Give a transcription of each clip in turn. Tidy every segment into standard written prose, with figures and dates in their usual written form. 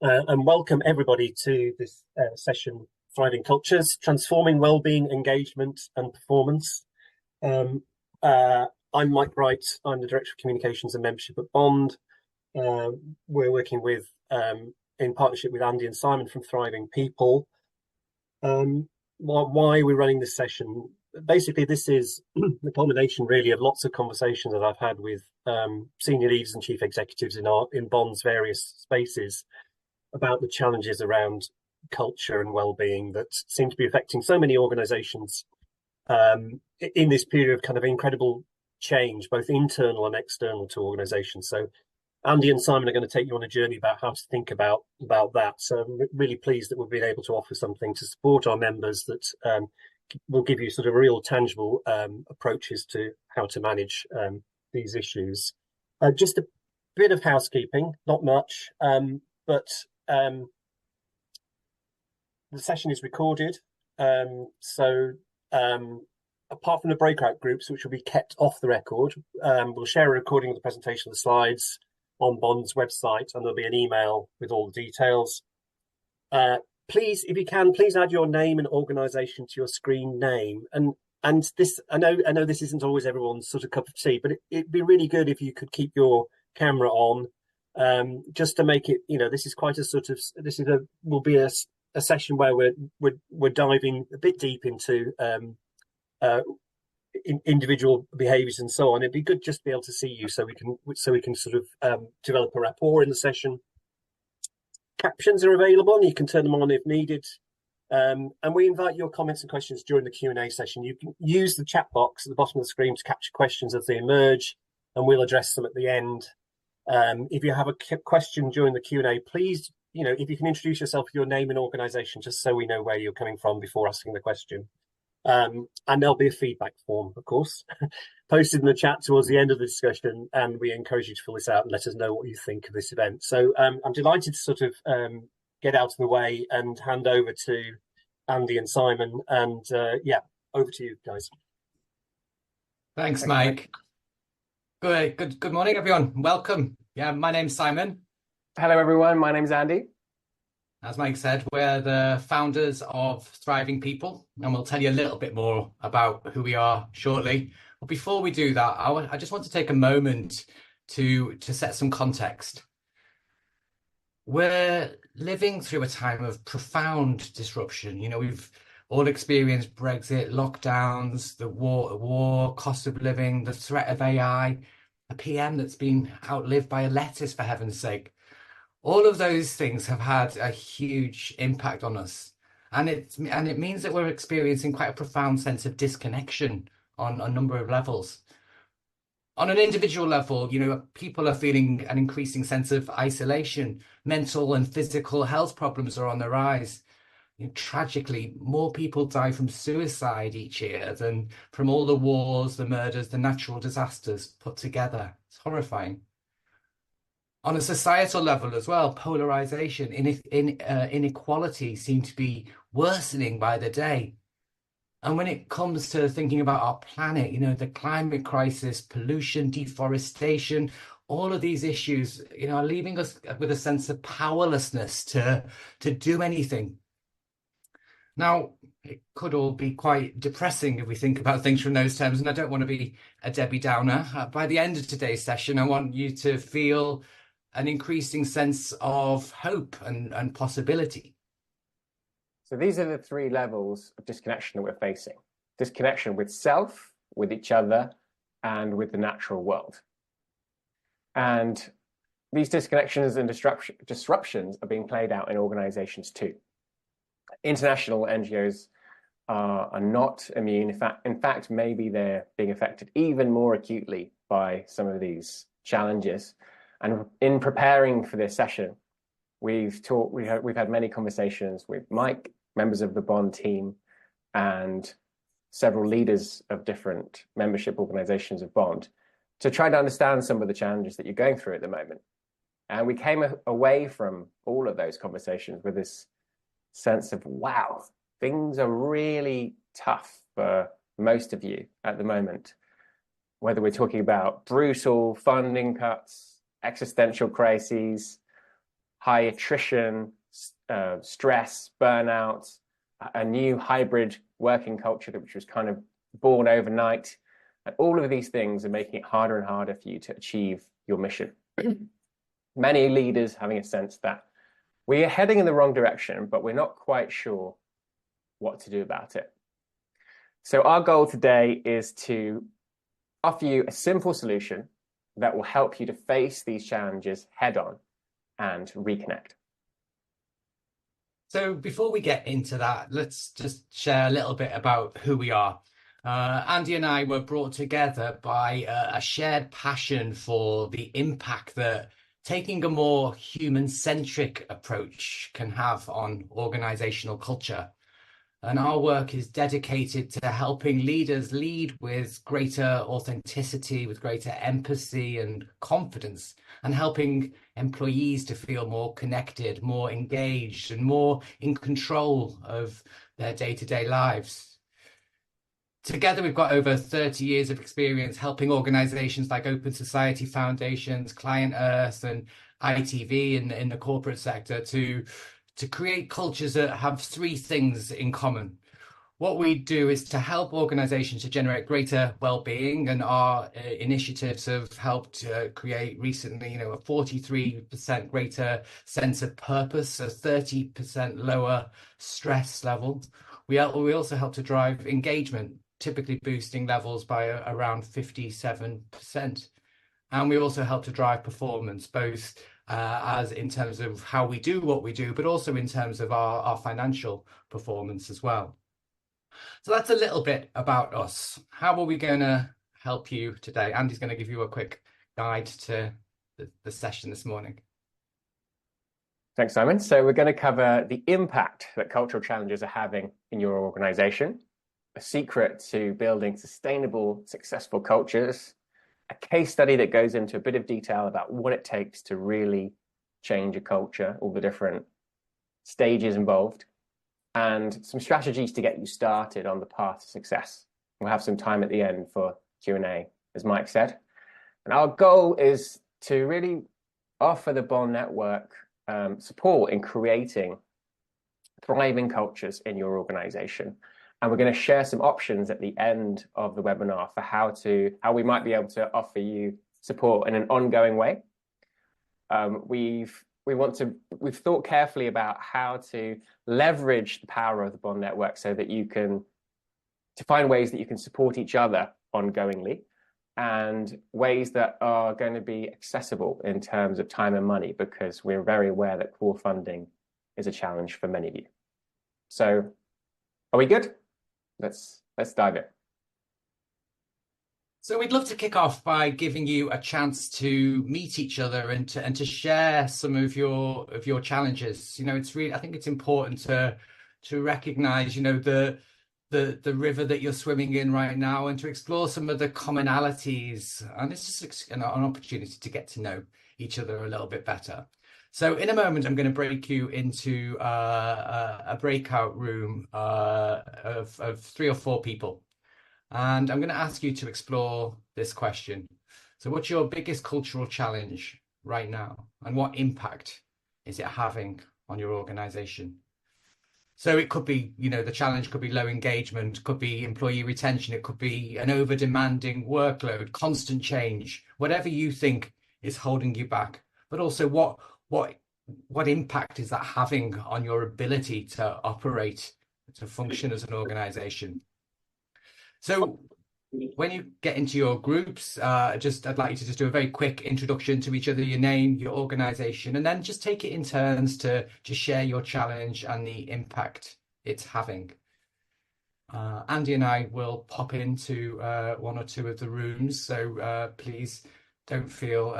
And welcome everybody to this session, Thriving Cultures, Transforming Wellbeing, Engagement and Performance. Um, I'm Mike Wright. I'm the Director of Communications and Membership at Bond. We're working in partnership with Andy and Simon from Thriving People. Why we're running this session? Basically, this is the culmination really of lots of conversations that I've had with senior leaders and chief executives in Bond's various spaces about the challenges around culture and well-being that seem to be affecting so many organizations in this period of kind of incredible change, both internal and external to organizations. So Andy and Simon are going to take you on a journey about how to think about that. So I'm really pleased that we've been able to offer something to support our members that will give you sort of real tangible approaches to how to manage these issues. Just a bit of housekeeping, not much, but the session is recorded, so apart from the breakout groups, which will be kept off the record, we'll share a recording of the presentation of the slides on Bond's website, and there'll be an email with all the details. Please, if you can, please add your name and organisation to your screen name. And this, I know this isn't always everyone's sort of cup of tea, but it'd be really good if you could keep your camera on. Just to make it, this is quite a sort of, will be a session where we're diving a bit deep into individual behaviours and so on. It'd be good just to be able to see you, so we can sort of develop a rapport in the session. Captions are available, and you can turn them on if needed. And we invite your comments and questions during the Q&A session. You can use the chat box at the bottom of the screen to capture questions as they emerge, and we'll address them at the end. If you have a question during the Q&A, please, if you can introduce yourself with your name and organisation, just so we know where you're coming from before asking the question. And there'll be a feedback form, of course, posted in the chat towards the end of the discussion, and we encourage you to fill this out and let us know what you think of this event. So I'm delighted to sort of get out of the way and hand over to Andy and Simon, and over to you guys. Thanks, Mike. Good morning, everyone. Welcome. Yeah, my name's Simon. Hello, everyone. My name's Andy. As Mike said, we're the founders of Thriving People, and we'll tell you a little bit more about who we are shortly. But before we do that, I just want to take a moment to set some context. We're living through a time of profound disruption. We've all experienced Brexit, lockdowns, the war, cost of living, the threat of AI, a PM that's been outlived by a lettuce, for heaven's sake. All of those things have had a huge impact on us. And it means that we're experiencing quite a profound sense of disconnection on a number of levels. On an individual level, people are feeling an increasing sense of isolation. Mental and physical health problems are on the rise. Tragically, more people die from suicide each year than from all the wars, the murders, the natural disasters put together. It's horrifying. On a societal level as well, polarization, inequality seem to be worsening by the day. And when it comes to thinking about our planet, the climate crisis, pollution, deforestation, all of these issues, are leaving us with a sense of powerlessness to do anything. Now, it could all be quite depressing if we think about things from those terms, and I don't want to be a Debbie Downer. By the end of today's session, I want you to feel an increasing sense of hope and possibility. So these are the three levels of disconnection that we're facing. Disconnection with self, with each other, and with the natural world. And these disconnections and disruptions are being played out in organizations too. International NGOs are not immune. In fact, maybe they're being affected even more acutely by some of these challenges. And in preparing for this session, we've had many conversations with Mike, members of the Bond team, and several leaders of different membership organizations of Bond to try to understand some of the challenges that you're going through at the moment. And we came away from all of those conversations with this sense of, wow, things are really tough for most of you at the moment, whether we're talking about brutal funding cuts, existential crises, high attrition, stress, burnout, a new hybrid working culture which was kind of born overnight. And all of these things are making it harder and harder for you to achieve your mission. Many leaders having a sense that we are heading in the wrong direction, but we're not quite sure what to do about it. So our goal today is to offer you a simple solution that will help you to face these challenges head on and reconnect. So before we get into that, let's just share a little bit about who we are. Andy and I were brought together by a shared passion for the impact that taking a more human-centric approach can have on organizational culture. And our work is dedicated to helping leaders lead with greater authenticity, with greater empathy and confidence, and helping employees to feel more connected, more engaged, and more in control of their day-to-day lives. Together, we've got over 30 years of experience helping organizations like Open Society Foundations, Client Earth, and ITV in the corporate sector to create cultures that have three things in common. What we do is to help organizations to generate greater well-being, and our initiatives have helped create recently, a 43% greater sense of purpose, a 30% lower stress level. We also help to drive engagement, typically boosting levels by around 57%. And we also help to drive performance, both as in terms of how we do what we do, but also in terms of our financial performance as well. So that's a little bit about us. How are we going to help you today? Andy's going to give you a quick guide to the session this morning. Thanks, Simon. So we're going to cover the impact that cultural challenges are having in your organization, a secret to building sustainable, successful cultures, a case study that goes into a bit of detail about what it takes to really change a culture, all the different stages involved, and some strategies to get you started on the path to success. We'll have some time at the end for Q&A, as Mike said. And our goal is to really offer the Bond Network support in creating thriving cultures in your organization. And we're going to share some options at the end of the webinar for how we might be able to offer you support in an ongoing way. We've thought carefully about how to leverage the power of the Bond Network so that to find ways that you can support each other ongoingly, and ways that are going to be accessible in terms of time and money, because we're very aware that core funding is a challenge for many of you. So are we good? Let's dive in. So we'd love to kick off by giving you a chance to meet each other and to share some of your challenges. I think it's important to recognize, the river that you're swimming in right now, and to explore some of the commonalities. And it's just an opportunity to get to know each other a little bit better. So in a moment, I'm going to break you into a breakout room of 3 or 4 people. And I'm going to ask you to explore this question. So what's your biggest cultural challenge right now? And what impact is it having on your organization? So it could be, the challenge could be low engagement, could be employee retention, it could be an over-demanding workload, constant change, whatever you think is holding you back. But also what impact is that having on your ability to operate, to function as an organization? So when you get into your groups, I'd like you to just do a very quick introduction to each other, your name, your organization, and then just take it in turns to just share your challenge and the impact it's having. Andy and I will pop into 1 or 2 of the rooms, so please don't feel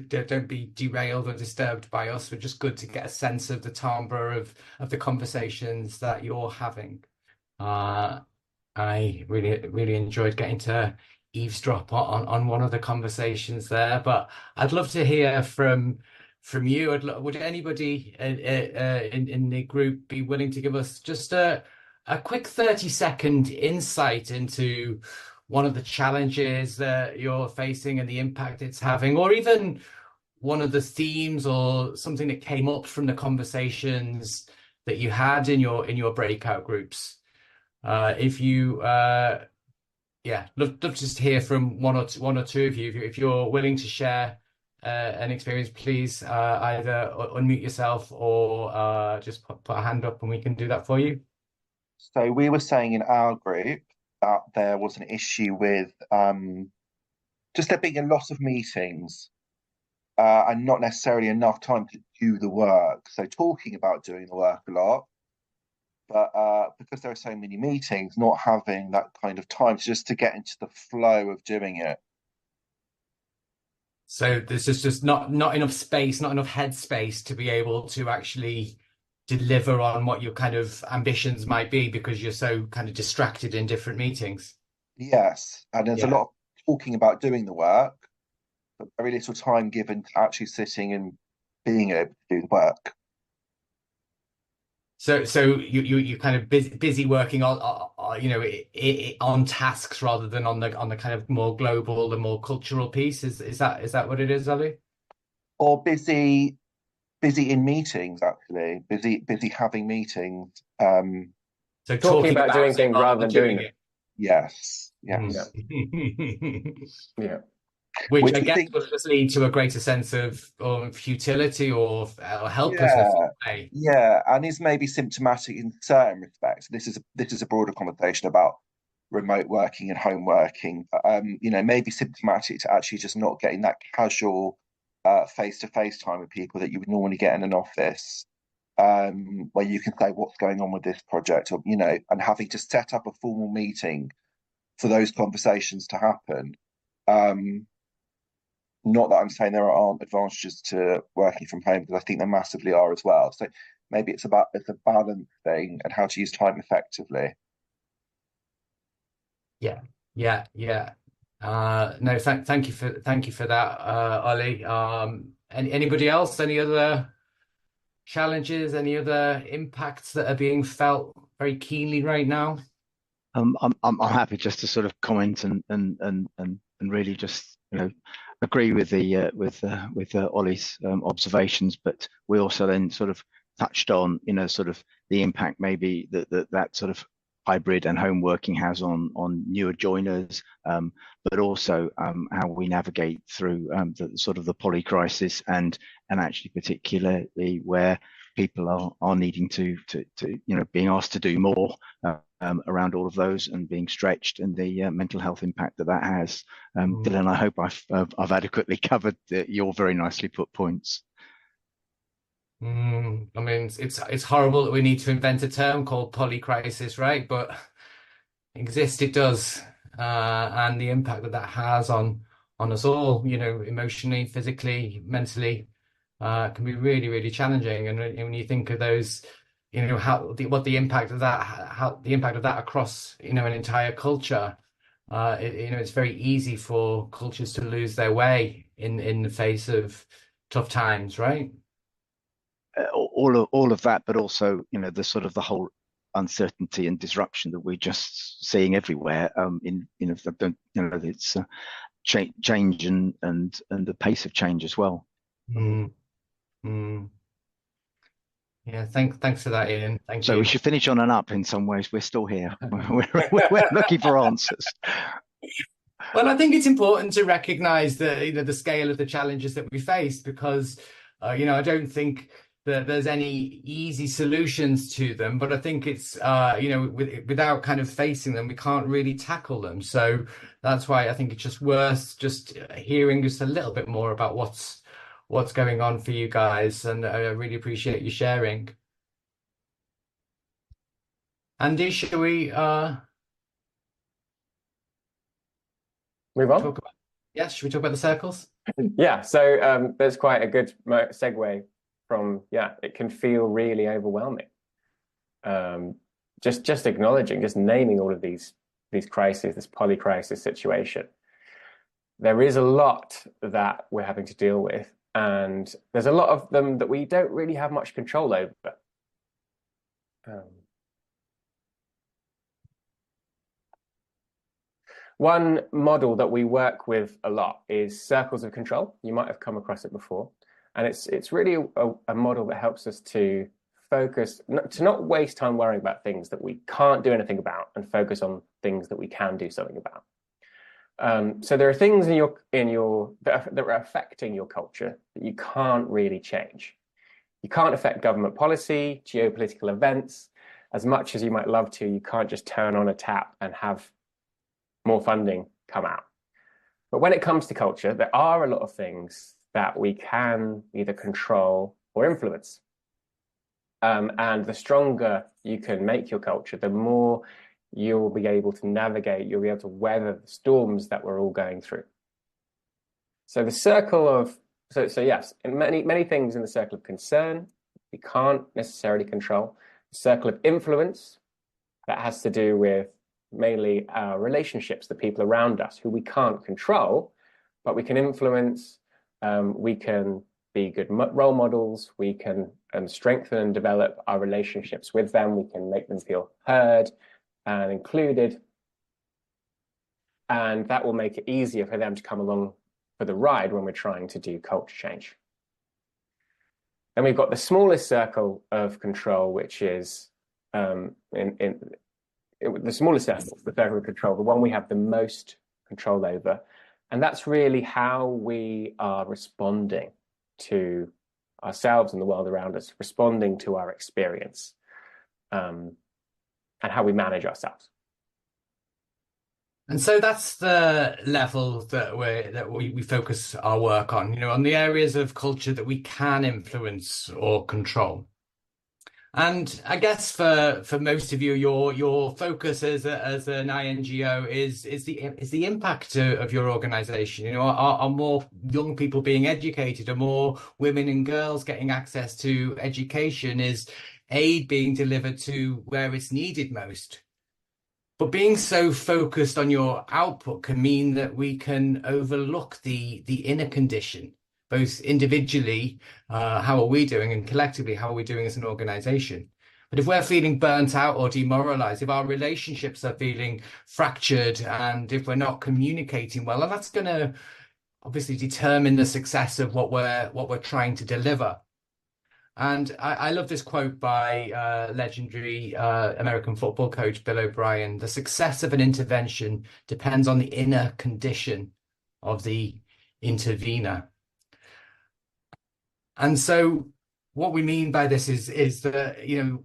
don't be derailed or disturbed by us. We're just good to get a sense of the timbre of the conversations that you're having. I really enjoyed getting to eavesdrop on one of the conversations there, but I'd love to hear from you. Would anybody in the group be willing to give us just a quick 30-second insight into one of the challenges that you're facing and the impact it's having, or even one of the themes or something that came up from the conversations that you had in your breakout groups? If you love to just hear from one or two of you. If you're willing to share an experience, please either unmute yourself or just put a hand up and we can do that for you. So we were saying in our group that there was an issue with just there being a lot of meetings and not necessarily enough time to do the work. So talking about doing the work a lot, but because there are so many meetings, not having that kind of time just to get into the flow of doing it. So there's just not enough space, not enough headspace to be able to actually deliver on what your kind of ambitions might be because you're so kind of distracted in different meetings. Yes, and there's a lot of talking about doing the work, but very little time given to actually sitting and being able to do the work. So you kind of busy working on on tasks rather than on the kind of more global, the more cultural piece. Is that what it is, Ollie? Or busy in meetings, actually. Busy having meetings. So talking about doing things rather than doing it. Yes. Yeah. Which I guess will just lead to a greater sense of futility or helplessness. Yeah, and is maybe symptomatic in certain respects. This is a broader conversation about remote working and home working. Maybe symptomatic to actually just not getting that casual face-to-face time with people that you would normally get in an office, where you can say what's going on with this project, or and having to set up a formal meeting for those conversations to happen. Not that I'm saying there aren't advantages to working from home, because I think there massively are as well. So maybe it's a balance thing and how to use time effectively. Yeah. No, thank you for that, Ollie. Anybody else? Any other challenges? Any other impacts that are being felt very keenly right now? I'm happy just to sort of comment and really just agree with Ollie's observations, but we also then sort of touched on sort of the impact maybe that sort of hybrid and home working has on newer joiners, but also how we navigate through the sort of the poly crisis and actually particularly where people are needing to being asked to do more around all of those and being stretched, and the mental health impact that has. Dylan, I hope I've adequately covered your very nicely put points. I mean, it's horrible that we need to invent a term called polycrisis, right? But exist it does, and the impact that has on us all, emotionally, physically, mentally, can be really, really challenging. And when you think of those, what the impact of that across an entire culture, it's very easy for cultures to lose their way in the face of tough times, right? All of that, but also the sort of the whole uncertainty and disruption that we're just seeing everywhere. It's change and the pace of change as well. Yeah, thanks for that, Ian. Thank you. So we should finish on an up in some ways. We're still here. we're looking for answers. Well, I think it's important to recognise the scale of the challenges that we face, because I don't think that there's any easy solutions to them, but I think it's without kind of facing them, we can't really tackle them. So that's why I think it's just worth just hearing just a little bit more about what's going on for you guys, and I really appreciate you sharing. Andy, shall we move on? Should we talk about the circles? Yeah, so there's quite a good segue from, it can feel really overwhelming. Just acknowledging, just naming all of these crises, this polycrisis situation. There is a lot that we're having to deal with, and there's a lot of them that we don't really have much control over. One model that we work with a lot is circles of control. You might have come across it before. And it's really a model that helps us to focus, to not waste time worrying about things that we can't do anything about, and focus on things that we can do something about. So there are things in your that are affecting your culture that you can't really change. You can't affect government policy, geopolitical events. As much as you might love to, you can't just turn on a tap and have more funding come out. But when it comes to culture, there are a lot of things that we can either control or influence. And the stronger you can make your culture, the more you'll be able to navigate, you'll be able to weather the storms that we're all going through. So the circle of, so yes, in many things in the circle of concern, we can't necessarily control. The circle of influence, that has to do with mainly our relationships, the people around us who we can't control, but we can influence. We can be good role models. We can strengthen and develop our relationships with them. We can make them feel heard and included. And that will make it easier for them to come along for the ride when we're trying to do culture change. Then we've got the smallest circle of control, which is the smallest circle, the circle of control, the one we have the most control over. And that's really how we are responding to ourselves and the world around us, responding to our experience, and how we manage ourselves. And so that's the level that we focus our work on, on the areas of culture that we can influence or control. And I guess for most of you, your focus as an INGO is the impact of your organisation. Are more young people being educated? Are more women and girls getting access to education? Is aid being delivered to where it's needed most? But being so focused on your output can mean that we can overlook the inner condition. Both individually, how are we doing, and collectively, how are we doing as an organization? But if we're feeling burnt out or demoralized, if our relationships are feeling fractured, and if we're not communicating well, that's going to obviously determine the success of what we're trying to deliver. And I love this quote by legendary American football coach Bill O'Brien: "The success of an intervention depends on the inner condition of the intervener." And so what we mean by this is that,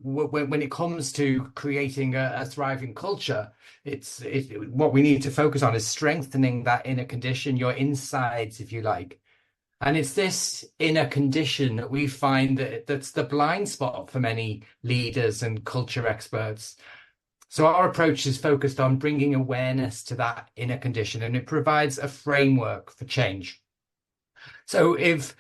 when it comes to creating a thriving culture, what we need to focus on is strengthening that inner condition, your insides, if you like. And it's this inner condition that we find that's the blind spot for many leaders and culture experts. So our approach is focused on bringing awareness to that inner condition, and it provides a framework for change. So if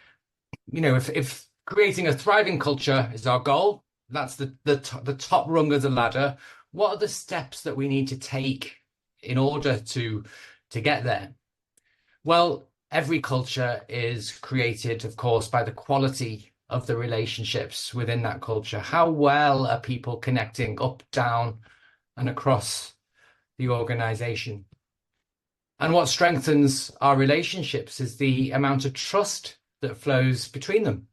creating a thriving culture is our goal, that's the top rung of the ladder, what are the steps that we need to take in order to get there? Well, every culture is created, of course, by the quality of the relationships within that culture. How well are people connecting up, down, and across the organization? And what strengthens our relationships is the amount of trust that flows between them.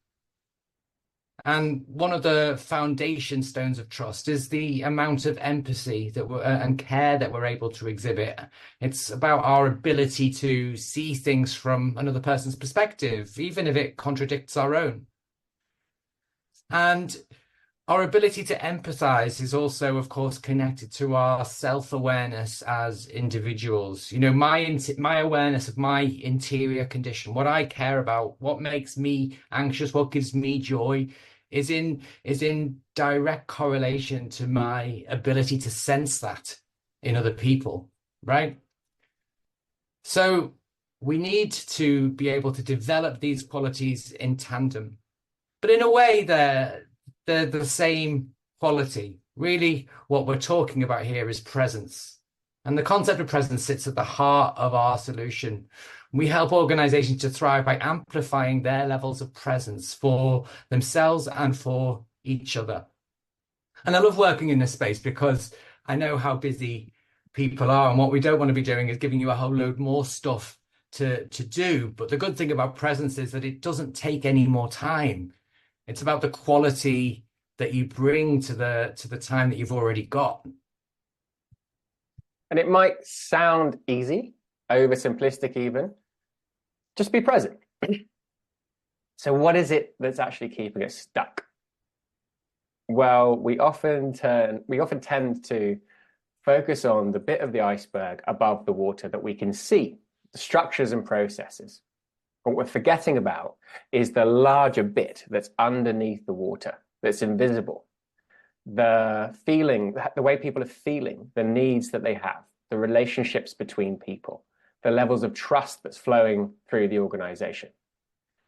And one of the foundation stones of trust is the amount of empathy and care that we're able to exhibit. It's about our ability to see things from another person's perspective, even if it contradicts our own. And our ability to empathize is also, of course, connected to our self-awareness as individuals. My awareness of my interior condition, what I care about, what makes me anxious, what gives me joy, is in direct correlation to my ability to sense that in other people, right? So we need to be able to develop these qualities in tandem, but in a way they're the same quality. Really, what we're talking about here is presence. And the concept of presence sits at the heart of our solution. We help organizations to thrive by amplifying their levels of presence for themselves and for each other. And I love working in this space because I know how busy people are. And what we don't want to be doing is giving you a whole load more stuff to do. But the good thing about presence is that it doesn't take any more time. It's about the quality that you bring to the time that you've already got. And it might sound easy, oversimplistic even. Just be present. So what is it that's actually keeping us stuck? Well, we often tend to focus on the bit of the iceberg above the water that we can see, the structures and processes. What we're forgetting about is the larger bit that's underneath the water, that's invisible. The feeling, the way people are feeling, the needs that they have, the relationships between people, the levels of trust that's flowing through the organization.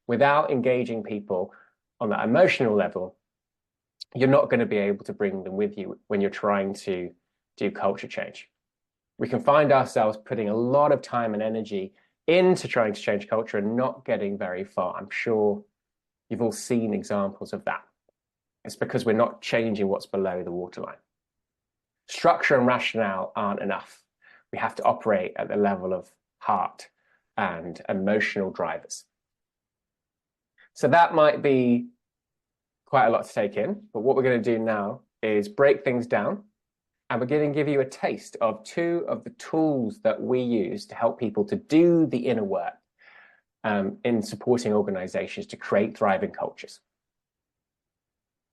Without engaging people on that emotional level, you're not going to be able to bring them with you when you're trying to do culture change. We can find ourselves putting a lot of time and energy into trying to change culture and not getting very far. I'm sure you've all seen examples of that. It's because we're not changing what's below the waterline. Structure and rationale aren't enough. We have to operate at the level of heart and emotional drivers. So that might be quite a lot to take in, but what we're going to do now is break things down, and we're going to give you a taste of two of the tools that we use to help people to do the inner work in supporting organizations to create thriving cultures.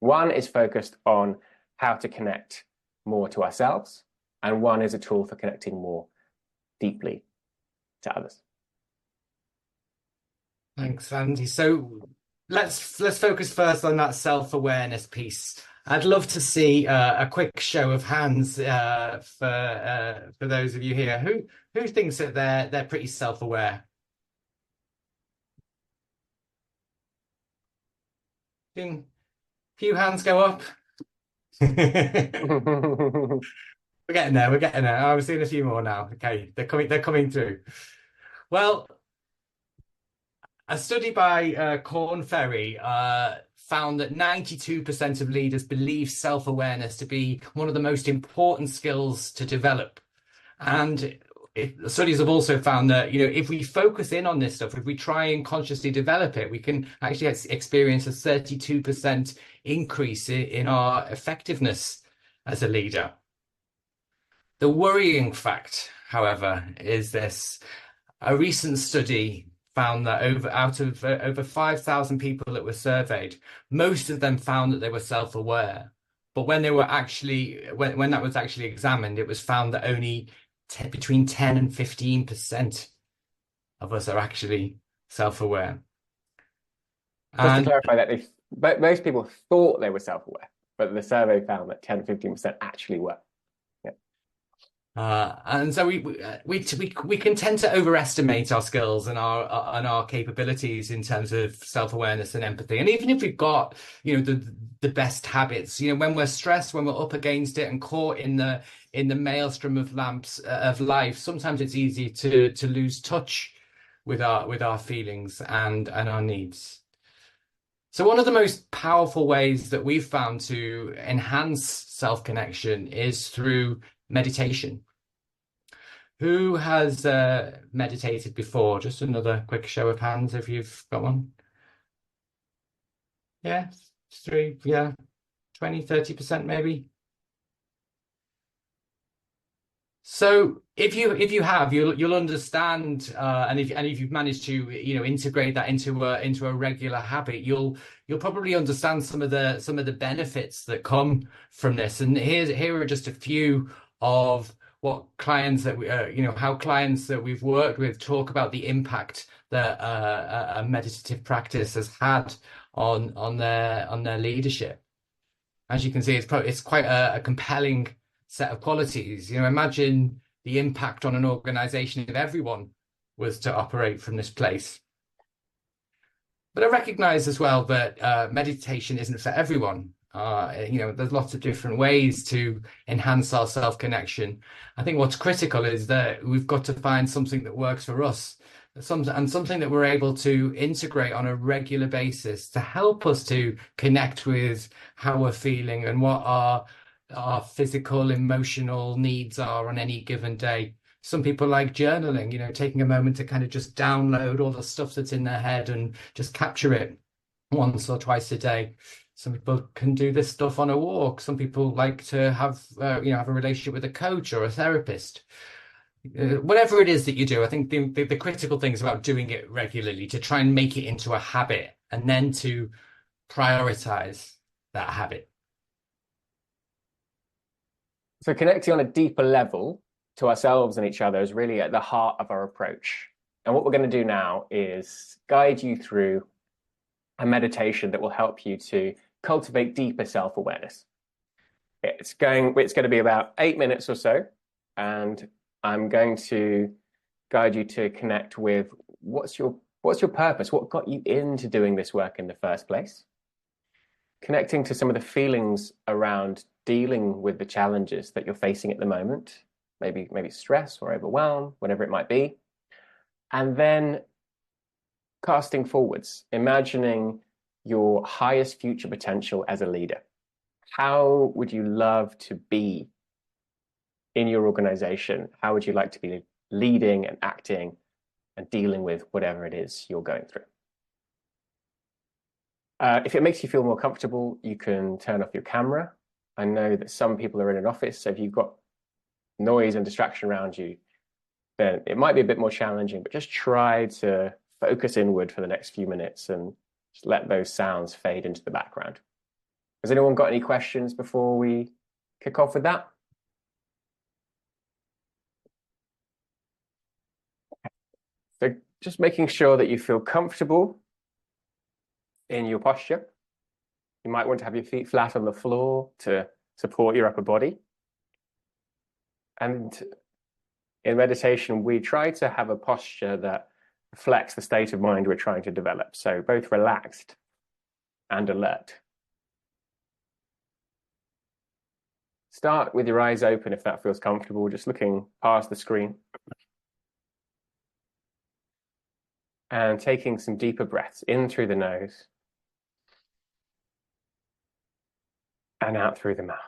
One is focused on how to connect more to ourselves, and one is a tool for connecting more deeply to others. Thanks, Andy. So let's focus first on that self-awareness piece. I'd love to see a quick show of hands for those of you here who thinks that they're pretty self-aware. Few hands go up. We're getting there. We're getting there. I'm seeing a few more now. Okay, they're coming through. Well, a study by Corn Ferry found that 92% of leaders believe self-awareness to be one of the most important skills to develop. And studies have also found that, if we focus in on this stuff, if we try and consciously develop it, we can actually experience a 32% increase in our effectiveness as a leader. The worrying fact, however, is this. A recent study found that over 5,000 people that were surveyed, most of them found that they were self-aware. But when they were when that was actually examined, it was found that only between 10 and 15% of us are actually self-aware. Just to clarify that, most people thought they were self-aware, but the survey found that 10 to 15% actually were. And so we can tend to overestimate our skills and our capabilities in terms of self-awareness and empathy. And even if we've got the best habits, when we're stressed, when we're up against it and caught in the maelstrom of life, sometimes it's easy to lose touch with our feelings and our needs. So one of the most powerful ways that we've found to enhance self-connection is through meditation. Who has meditated before? Just another quick show of hands if you've got one. Yeah, 20, 30% maybe. So if you have, you'll understand, and if you've managed to integrate that into a regular habit, you'll probably understand some of the benefits that come from this. And here are just a few of what clients that how clients that we've worked with talk about the impact that a meditative practice has had on their leadership. As you can see, it's quite a compelling set of qualities. Imagine the impact on an organization if everyone was to operate from this place. But I recognize as well that meditation isn't for everyone. There's lots of different ways to enhance our self-connection. I think what's critical is that we've got to find something that works for us, and something that we're able to integrate on a regular basis to help us to connect with how we're feeling and what our our physical, emotional needs are on any given day. Some people like journaling, taking a moment to kind of just download all the stuff that's in their head and just capture it once or twice a day. Some people can do this stuff on a walk. Some people like to have have a relationship with a coach or a therapist. Whatever it is that you do, I think the critical thing is about doing it regularly to try and make it into a habit and then to prioritize that habit. So connecting on a deeper level to ourselves and each other is really at the heart of our approach. And what we're going to do now is guide you through a meditation that will help you to cultivate deeper self-awareness. It's going to be about 8 minutes or so, and I'm going to guide you to connect with what's your purpose, what got you into doing this work in the first place, connecting to some of the feelings around dealing with the challenges that you're facing at the moment, maybe stress or overwhelm, whatever it might be, and then casting forwards, imagining your highest future potential as a leader. How would you love to be in your organization? How would you like to be leading and acting and dealing with whatever it is you're going through? If it makes you feel more comfortable, you can turn off your camera. I know that some people are in an office, so if you've got noise and distraction around you, then it might be a bit more challenging, but just try to focus inward for the next few minutes and just let those sounds fade into the background. Has anyone got any questions before we kick off with that? So just making sure that you feel comfortable in your posture. You might want to have your feet flat on the floor to support your upper body. And in meditation, we try to have a posture that reflects the state of mind we're trying to develop. So both relaxed and alert. Start with your eyes open if that feels comfortable, just looking past the screen. And taking some deeper breaths in through the nose and out through the mouth.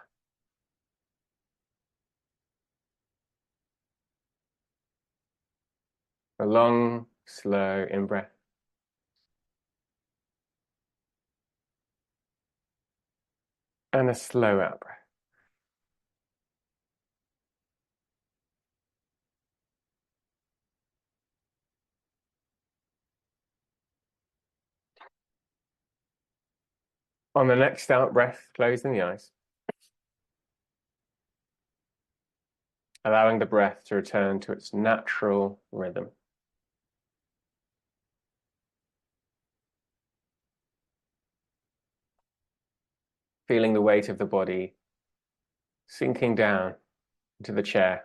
A long, slow in-breath. And a slow out-breath. On the next out-breath, closing the eyes. Allowing the breath to return to its natural rhythm. Feeling the weight of the body sinking down into the chair,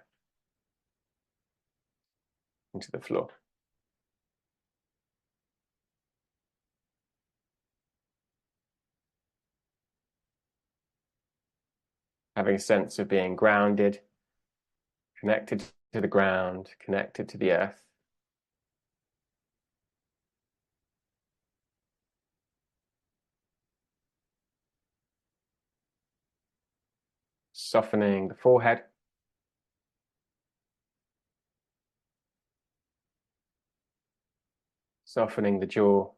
into the floor. Having a sense of being grounded, connected to the ground, connected to the earth. Softening the forehead. Softening the jaw.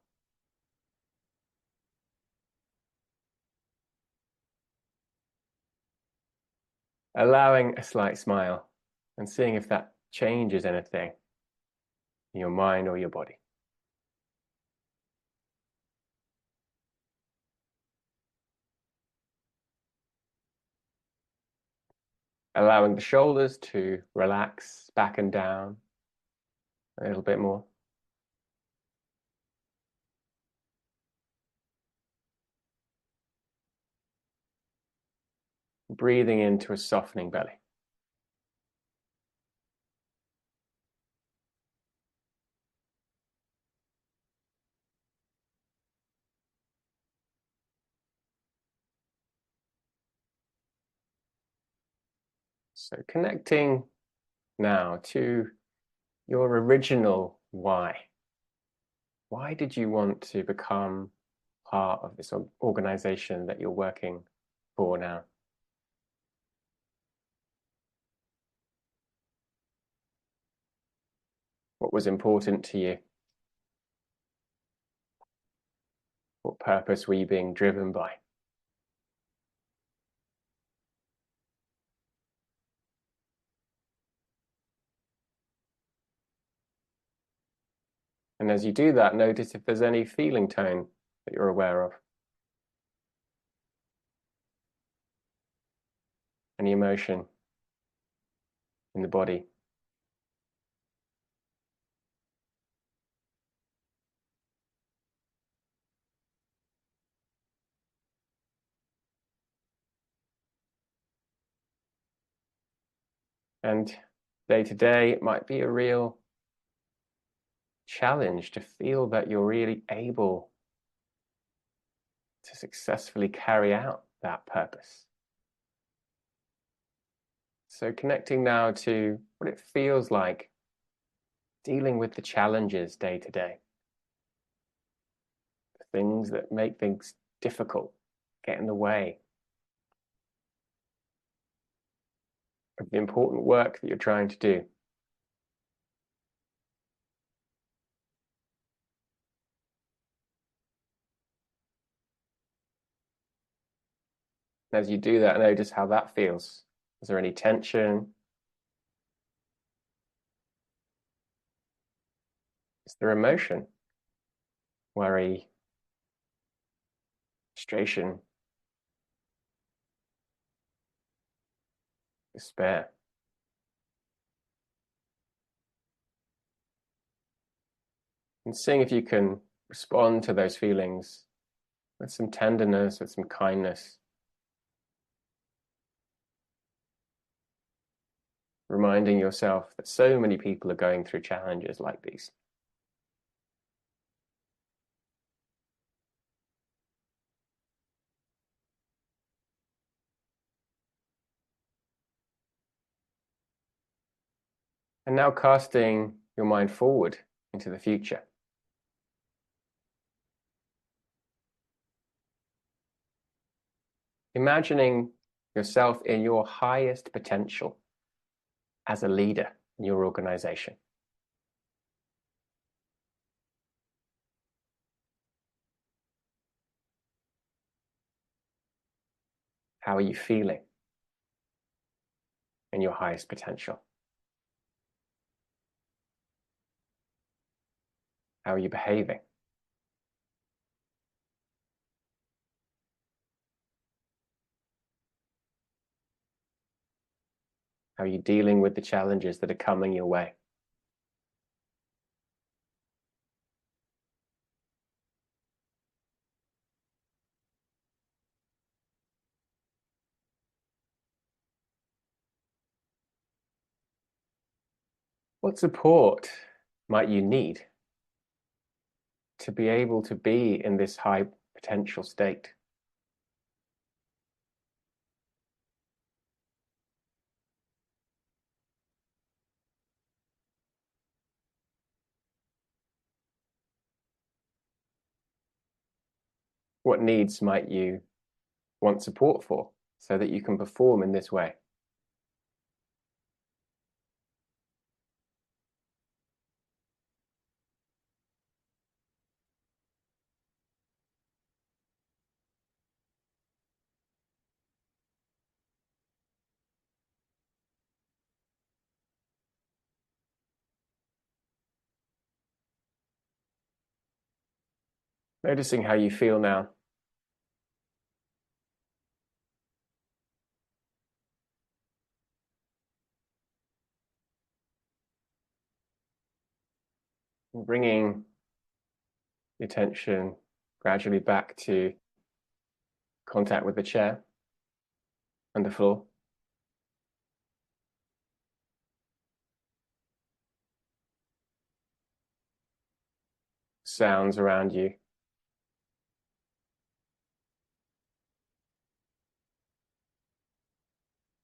Allowing a slight smile and seeing if that changes anything in your mind or your body. Allowing the shoulders to relax back and down a little bit more. Breathing into a softening belly. So connecting now to your original why. Why did you want to become part of this organization that you're working for now? What was important to you? What purpose were you being driven by? And as you do that, notice if there's any feeling tone that you're aware of. Any emotion in the body. And day to day, it might be a real challenge to feel that you're really able to successfully carry out that purpose. So connecting now to what it feels like dealing with the challenges day to day. The things that make things difficult, get in the way of the important work that you're trying to do. As you do that, notice how that feels. Is there any tension? Is there emotion? Worry? Frustration? Despair? And seeing if you can respond to those feelings with some tenderness, with some kindness. Reminding yourself that so many people are going through challenges like these. And now casting your mind forward into the future. Imagining yourself in your highest potential as a leader in your organization. How are you feeling in your highest potential? How are you behaving? How are you dealing with the challenges that are coming your way? What support might you need to be able to be in this high potential state? What needs might you want support for so that you can perform in this way? Noticing how you feel now. And bringing the attention gradually back to contact with the chair and the floor. Sounds around you.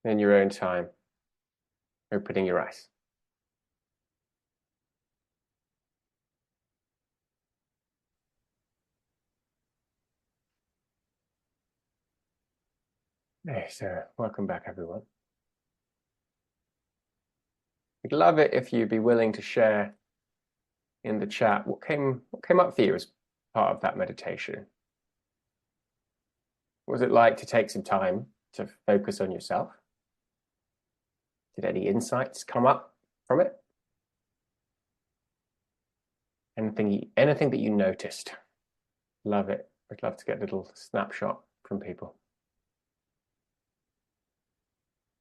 In your own time, opening your eyes. Hey, so welcome back, everyone. I'd love it if you'd be willing to share in the chat, what came up for you as part of that meditation? What was it like to take some time to focus on yourself? Did any insights come up from it? Anything that you noticed? Love it. I'd love to get a little snapshot from people.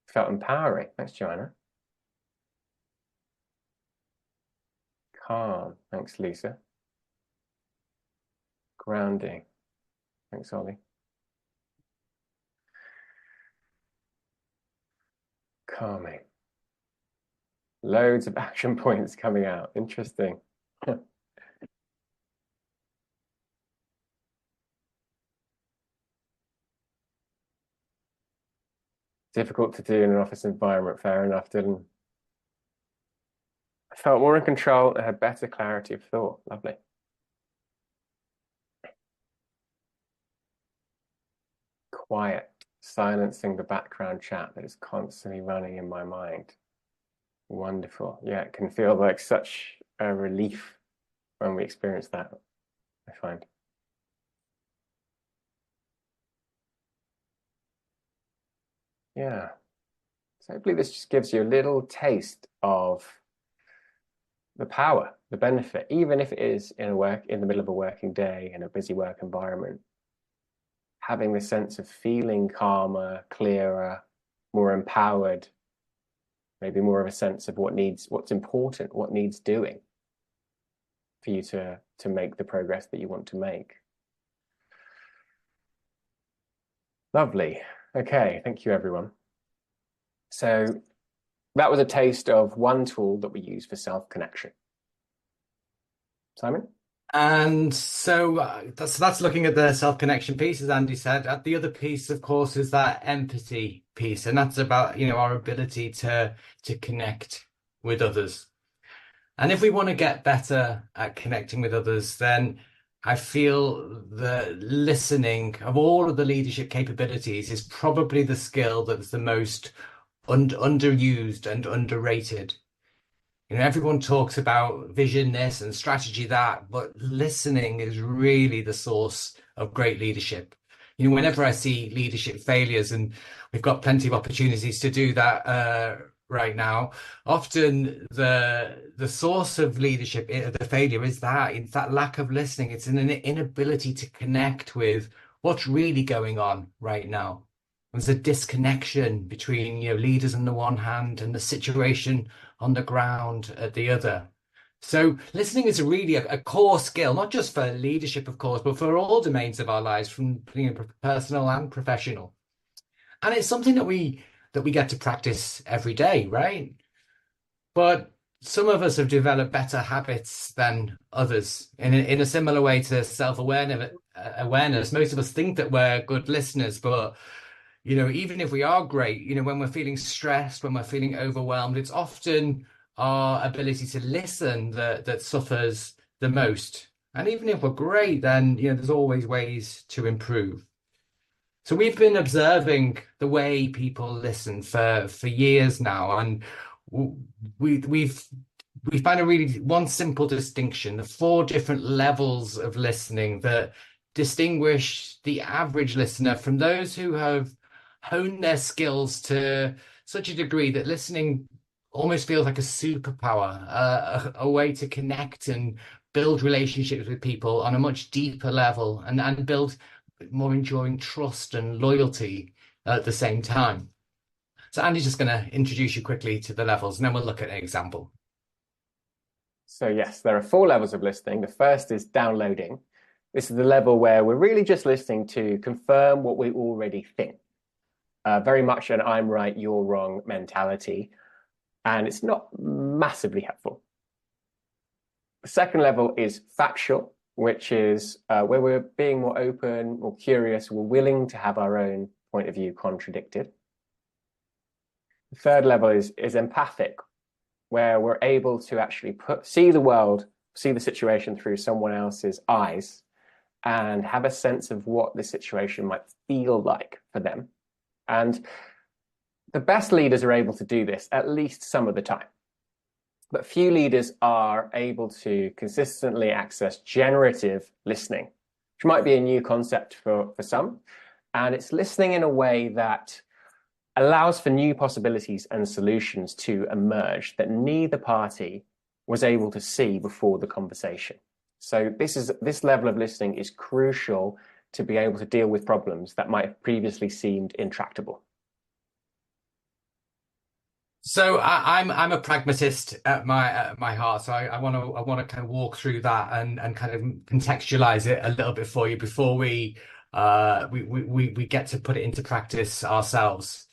Felt empowering. Thanks, Joanna. Calm. Thanks, Lisa. Grounding. Thanks, Ollie. Calming. Loads of action points coming out. Interesting. Difficult to do in an office environment, fair enough, Dylan. I felt more in control and had better clarity of thought. Lovely. Quiet, silencing the background chat that is constantly running in my mind. Wonderful. Yeah, it can feel like such a relief when we experience that, I find. Yeah. So hopefully this just gives you a little taste of the power, the benefit, even if it is in the middle of a working day in a busy work environment. Having this sense of feeling calmer, clearer, more empowered, maybe more of a sense of what's important, what needs doing for you to make the progress that you want to make. Lovely. Okay, thank you, everyone. So that was a taste of one tool that we use for self-connection. Simon? And so that's looking at the self-connection piece, as Andy said. The other piece, of course, is that empathy piece, and that's about, our ability to connect with others. And if we want to get better at connecting with others, then I feel the listening of all of the leadership capabilities is probably the skill that's the most underused and underrated. Everyone talks about vision this and strategy that, but listening is really the source of great leadership. Whenever I see leadership failures, and we've got plenty of opportunities to do that right now, often the source of leadership, the failure, is that it's that lack of listening. It's an inability to connect with what's really going on right now. There's a disconnection between leaders on the one hand and the situation on the ground at the other. So listening is really a core skill, not just for leadership, of course, but for all domains of our lives, from personal and professional. And it's something that we get to practice every day, right? But some of us have developed better habits than others. In a similar way to self-awareness, most of us think that we're good listeners, but even if we are great, when we're feeling stressed, when we're feeling overwhelmed, it's often our ability to listen that suffers the most. And even if we're great, then, there's always ways to improve. So we've been observing the way people listen for years now, and we find one simple distinction: the 4 different levels of listening that distinguish the average listener from those who have honed their skills to such a degree that listening almost feels like a superpower, a way to connect and build relationships with people on a much deeper level, and build more enduring trust and loyalty at the same time. So Andy's just going to introduce you quickly to the levels, and then we'll look at an example. So yes, there are 4 levels of listening. The first is downloading. This is the level where we're really just listening to confirm what we already think. Very much an I'm right, you're wrong mentality. And it's not massively helpful. The second level is factual, which is where we're being more open, more curious, we're willing to have our own point of view contradicted. The third level is empathic, where we're able to actually see the world, see the situation through someone else's eyes, and have a sense of what the situation might feel like for them. And the best leaders are able to do this at least some of the time. But few leaders are able to consistently access generative listening, which might be a new concept for some. And it's listening in a way that allows for new possibilities and solutions to emerge that neither party was able to see before the conversation. So this level of listening is crucial to be able to deal with problems that might have previously seemed intractable. So I'm a pragmatist at my heart. So I want to kind of walk through that and kind of contextualize it a little bit for you before we get to put it into practice ourselves.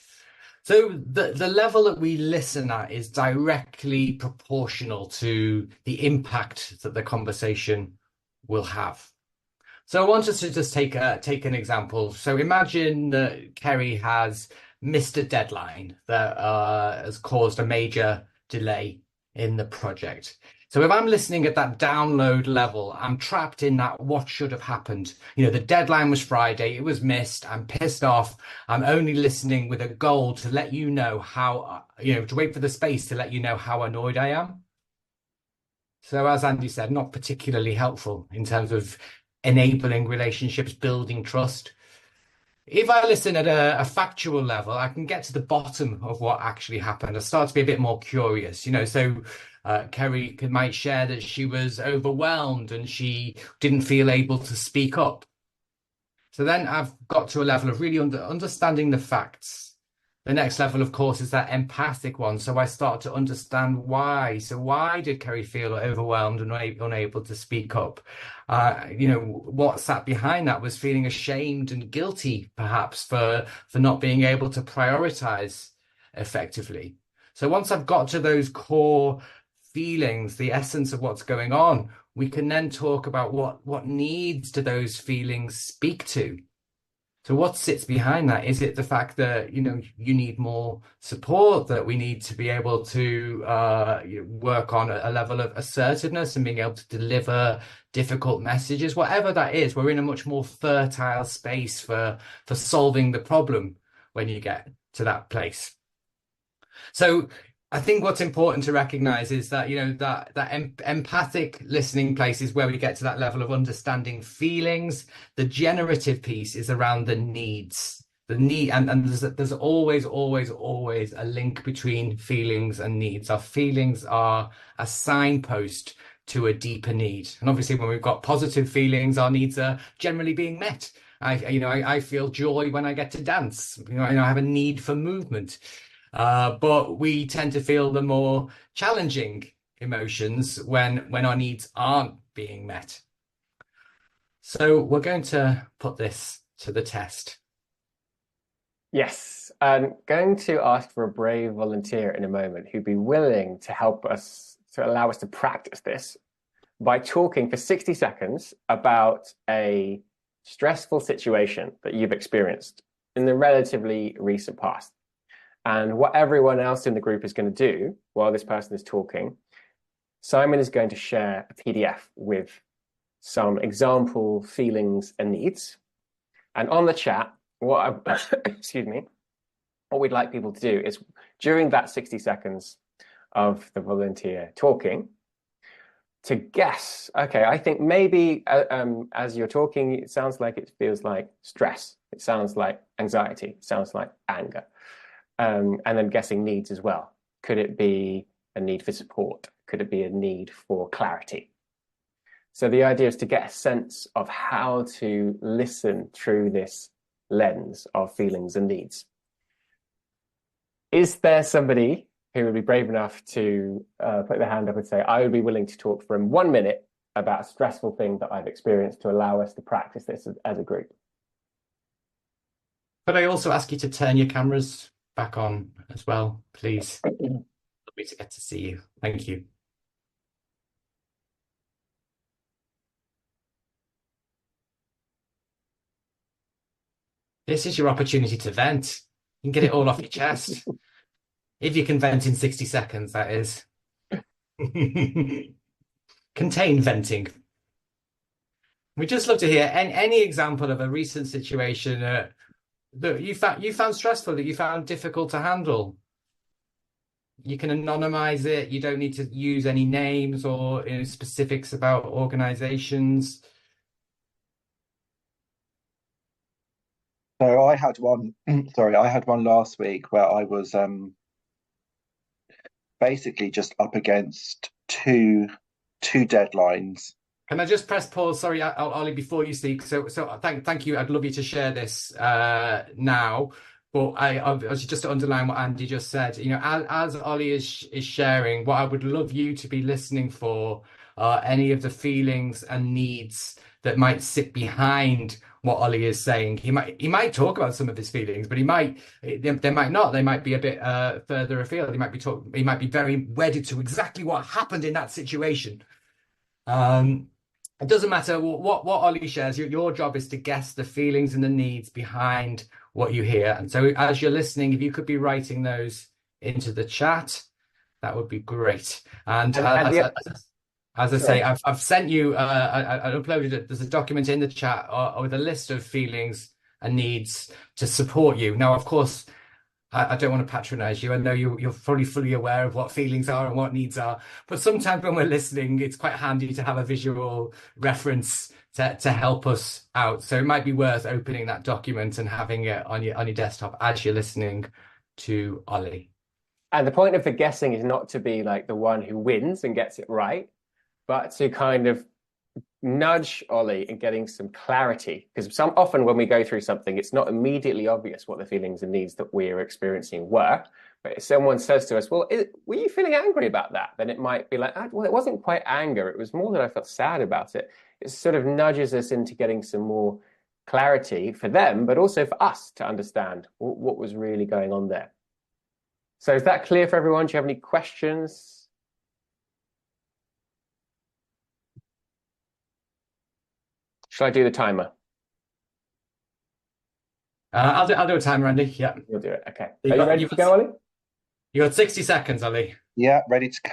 So the level that we listen at is directly proportional to the impact that the conversation will have. So I want us to just take an example. So imagine that Kerry has missed a deadline that has caused a major delay in the project. So if I'm listening at that download level, I'm trapped in that what should have happened. You know, the deadline was Friday, it was missed, I'm pissed off. I'm only listening with a goal to let you know how, to wait for the space to let you know how annoyed I am. So as Andy said, not particularly helpful in terms of enabling relationships, building trust. If I listen at a factual level, I can get to the bottom of what actually happened. I start to be a bit more curious, so Kerry might share that she was overwhelmed and she didn't feel able to speak up. So then I've got to a level of really understanding the facts. The next level, of course, is that empathic one. So I start to understand why. So why did Kerry feel overwhelmed and unable to speak up? What sat behind that was feeling ashamed and guilty, perhaps, for not being able to prioritize effectively. So once I've got to those core feelings, the essence of what's going on, we can then talk about what needs do those feelings speak to. So what sits behind that? Is it the fact that, you need more support, that we need to be able to work on a level of assertiveness and being able to deliver difficult messages? Whatever that is, we're in a much more fertile space for solving the problem when you get to that place. So I think what's important to recognize is that, that empathic listening place is where we get to that level of understanding feelings. The generative piece is around the needs, and there's always a link between feelings and needs. Our feelings are a signpost to a deeper need. And obviously when we've got positive feelings, our needs are generally being met. I feel joy when I get to dance. I have a need for movement. But we tend to feel the more challenging emotions when our needs aren't being met. So we're going to put this to the test. Yes, I'm going to ask for a brave volunteer in a moment who'd be willing to help us, to allow us to practice this by talking for 60 seconds about a stressful situation that you've experienced in the relatively recent past. And what everyone else in the group is going to do while this person is talking, Simon is going to share a PDF with some example feelings and needs. And on the chat, excuse me, what we'd like people to do is during that 60 seconds of the volunteer talking, to guess, okay, I think maybe as you're talking, it sounds like it feels like stress. It sounds like anxiety. It sounds like anger. And then guessing needs as well. Could it be a need for support? Could it be a need for clarity? So the idea is to get a sense of how to listen through this lens of feelings and needs. Is there somebody who would be brave enough to put their hand up and say, I would be willing to talk for 1 minute about a stressful thing that I've experienced to allow us to practice this as a group? Could I also ask you to turn your cameras back on as well, please? Lovely to get to see you. Thank you. This is your opportunity to vent. You can get it all off your chest. If you can vent in 60 seconds, that is. Contain venting. We'd just love to hear any example of a recent situation that you found stressful, that you found difficult to handle. you can anonymize it. You don't need to use any names or specifics about organizations. So I had one, sorry, I had one last week where I was basically just up against two deadlines. Can I just press pause? Sorry, Ollie, before you speak. So thank you. I'd love you to share this now. But I just to underline what Andy just said, as Ollie is sharing, what I would love you to be listening for are any of the feelings and needs that might sit behind what Ollie is saying. He might talk about some of his feelings, but they might not. They might be a bit further afield. He might be very wedded to exactly what happened in that situation. It doesn't matter what Ollie shares. Your job is to guess the feelings and the needs behind what you hear. And so as you're listening, if you could be writing those into the chat, that would be great. And as I say, I've sent you, I uploaded it. There's a document in the chat with a list of feelings and needs to support you. Now, of course, I don't want to patronize you. I know you're probably fully aware of what feelings are and what needs are. But sometimes when we're listening, it's quite handy to have a visual reference to help us out. So it might be worth opening that document and having it on your desktop as you're listening to Ollie. And the point of the guessing is not to be like the one who wins and gets it right, but to kind of nudge Ollie in getting some clarity, because often when we go through something, it's not immediately obvious what the feelings and needs that we're experiencing were. But if someone says to us, well, were you feeling angry about that? Then it might be like, well, it wasn't quite anger. It was more that I felt sad about it. It sort of nudges us into getting some more clarity for them, but also for us to understand what was really going on there. So is that clear for everyone? Do you have any questions? Shall I do the timer? I'll do a timer, Andy. Yeah. You'll do it. Okay. Are you ready to go, Ollie? You got 60 seconds, Ollie. Yeah, ready to go.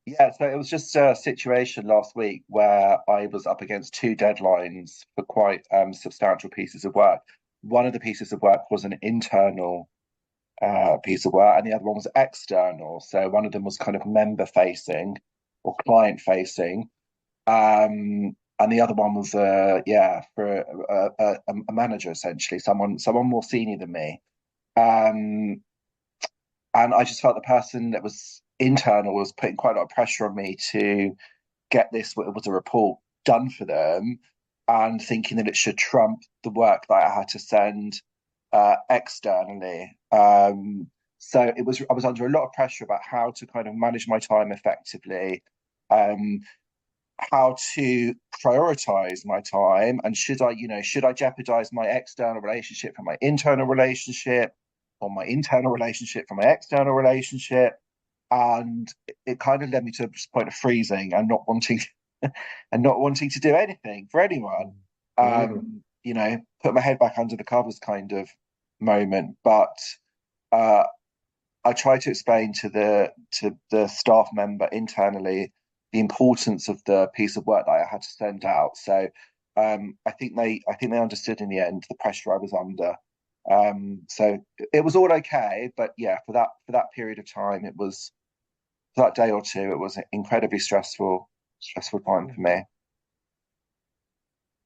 Yeah, so it was just a situation last week where I was up against two deadlines for quite substantial pieces of work. One of the pieces of work was an internal piece of work, and the other one was external. So one of them was kind of member facing or client facing. And the other one was for a manager, essentially, someone more senior than me. And I just felt the person that was internal was putting quite a lot of pressure on me to get this, what was a report, done for them, and thinking that it should trump the work that I had to send externally. So I was under a lot of pressure about how to kind of manage my time effectively. How to prioritize my time, and should I jeopardize my external relationship from my internal relationship, or my internal relationship from my external relationship? And it kind of led me to a point of freezing and not wanting to do anything for anyone. Put my head back under the covers kind of moment. But I tried to explain to the staff member internally the importance of the piece of work that I had to send out. So I think they understood in the end the pressure I was under. So it was all okay, but yeah, for that period of time, for that day or two, it was an incredibly stressful time for me. I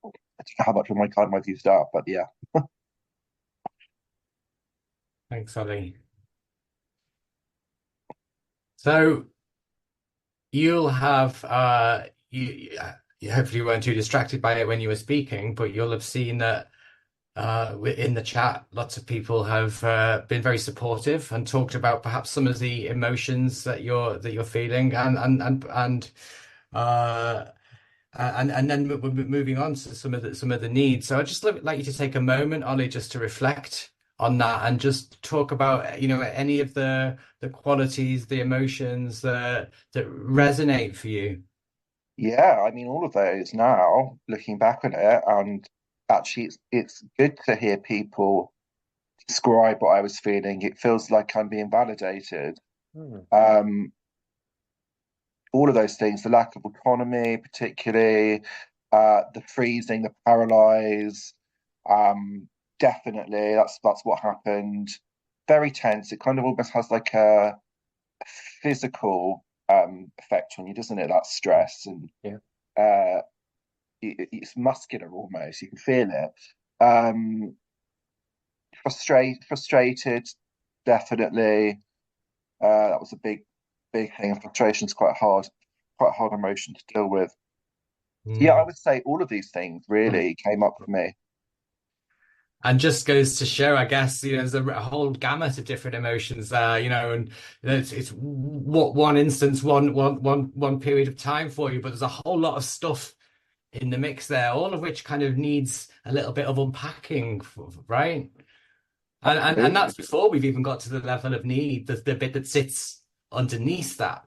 don't know how much of my time I've used up, but yeah. Thanks, Ollie. So you'll have you hopefully weren't too distracted by it when you were speaking, but you'll have seen that in the chat, lots of people have been very supportive and talked about perhaps some of the emotions that you're feeling, and then we're moving on to some of the needs. So I'd just like you to take a moment, Ollie, just to reflect on that and just talk about any of the qualities, the emotions that resonate for you. Yeah, I mean, all of those now, looking back on it, and actually it's good to hear people describe what I was feeling. It feels like I'm being validated. All of those things, the lack of autonomy, particularly, the freezing, the paralyzed, definitely that's what happened. very tense. It kind of almost has like a physical effect on you, doesn't it? That stress, and it's muscular almost. You can feel it. Frustrated, definitely. That was a big thing. And frustration's quite a hard emotion to deal with. Yeah, I would say all of these things really came up for me. And just goes to show, I guess, there's a whole gamut of different emotions there, and it's what one instance, one period of time for you, but there's a whole lot of stuff in the mix there, all of which kind of needs a little bit of unpacking, right? And that's before we've even got to the level of need, the bit that sits underneath that.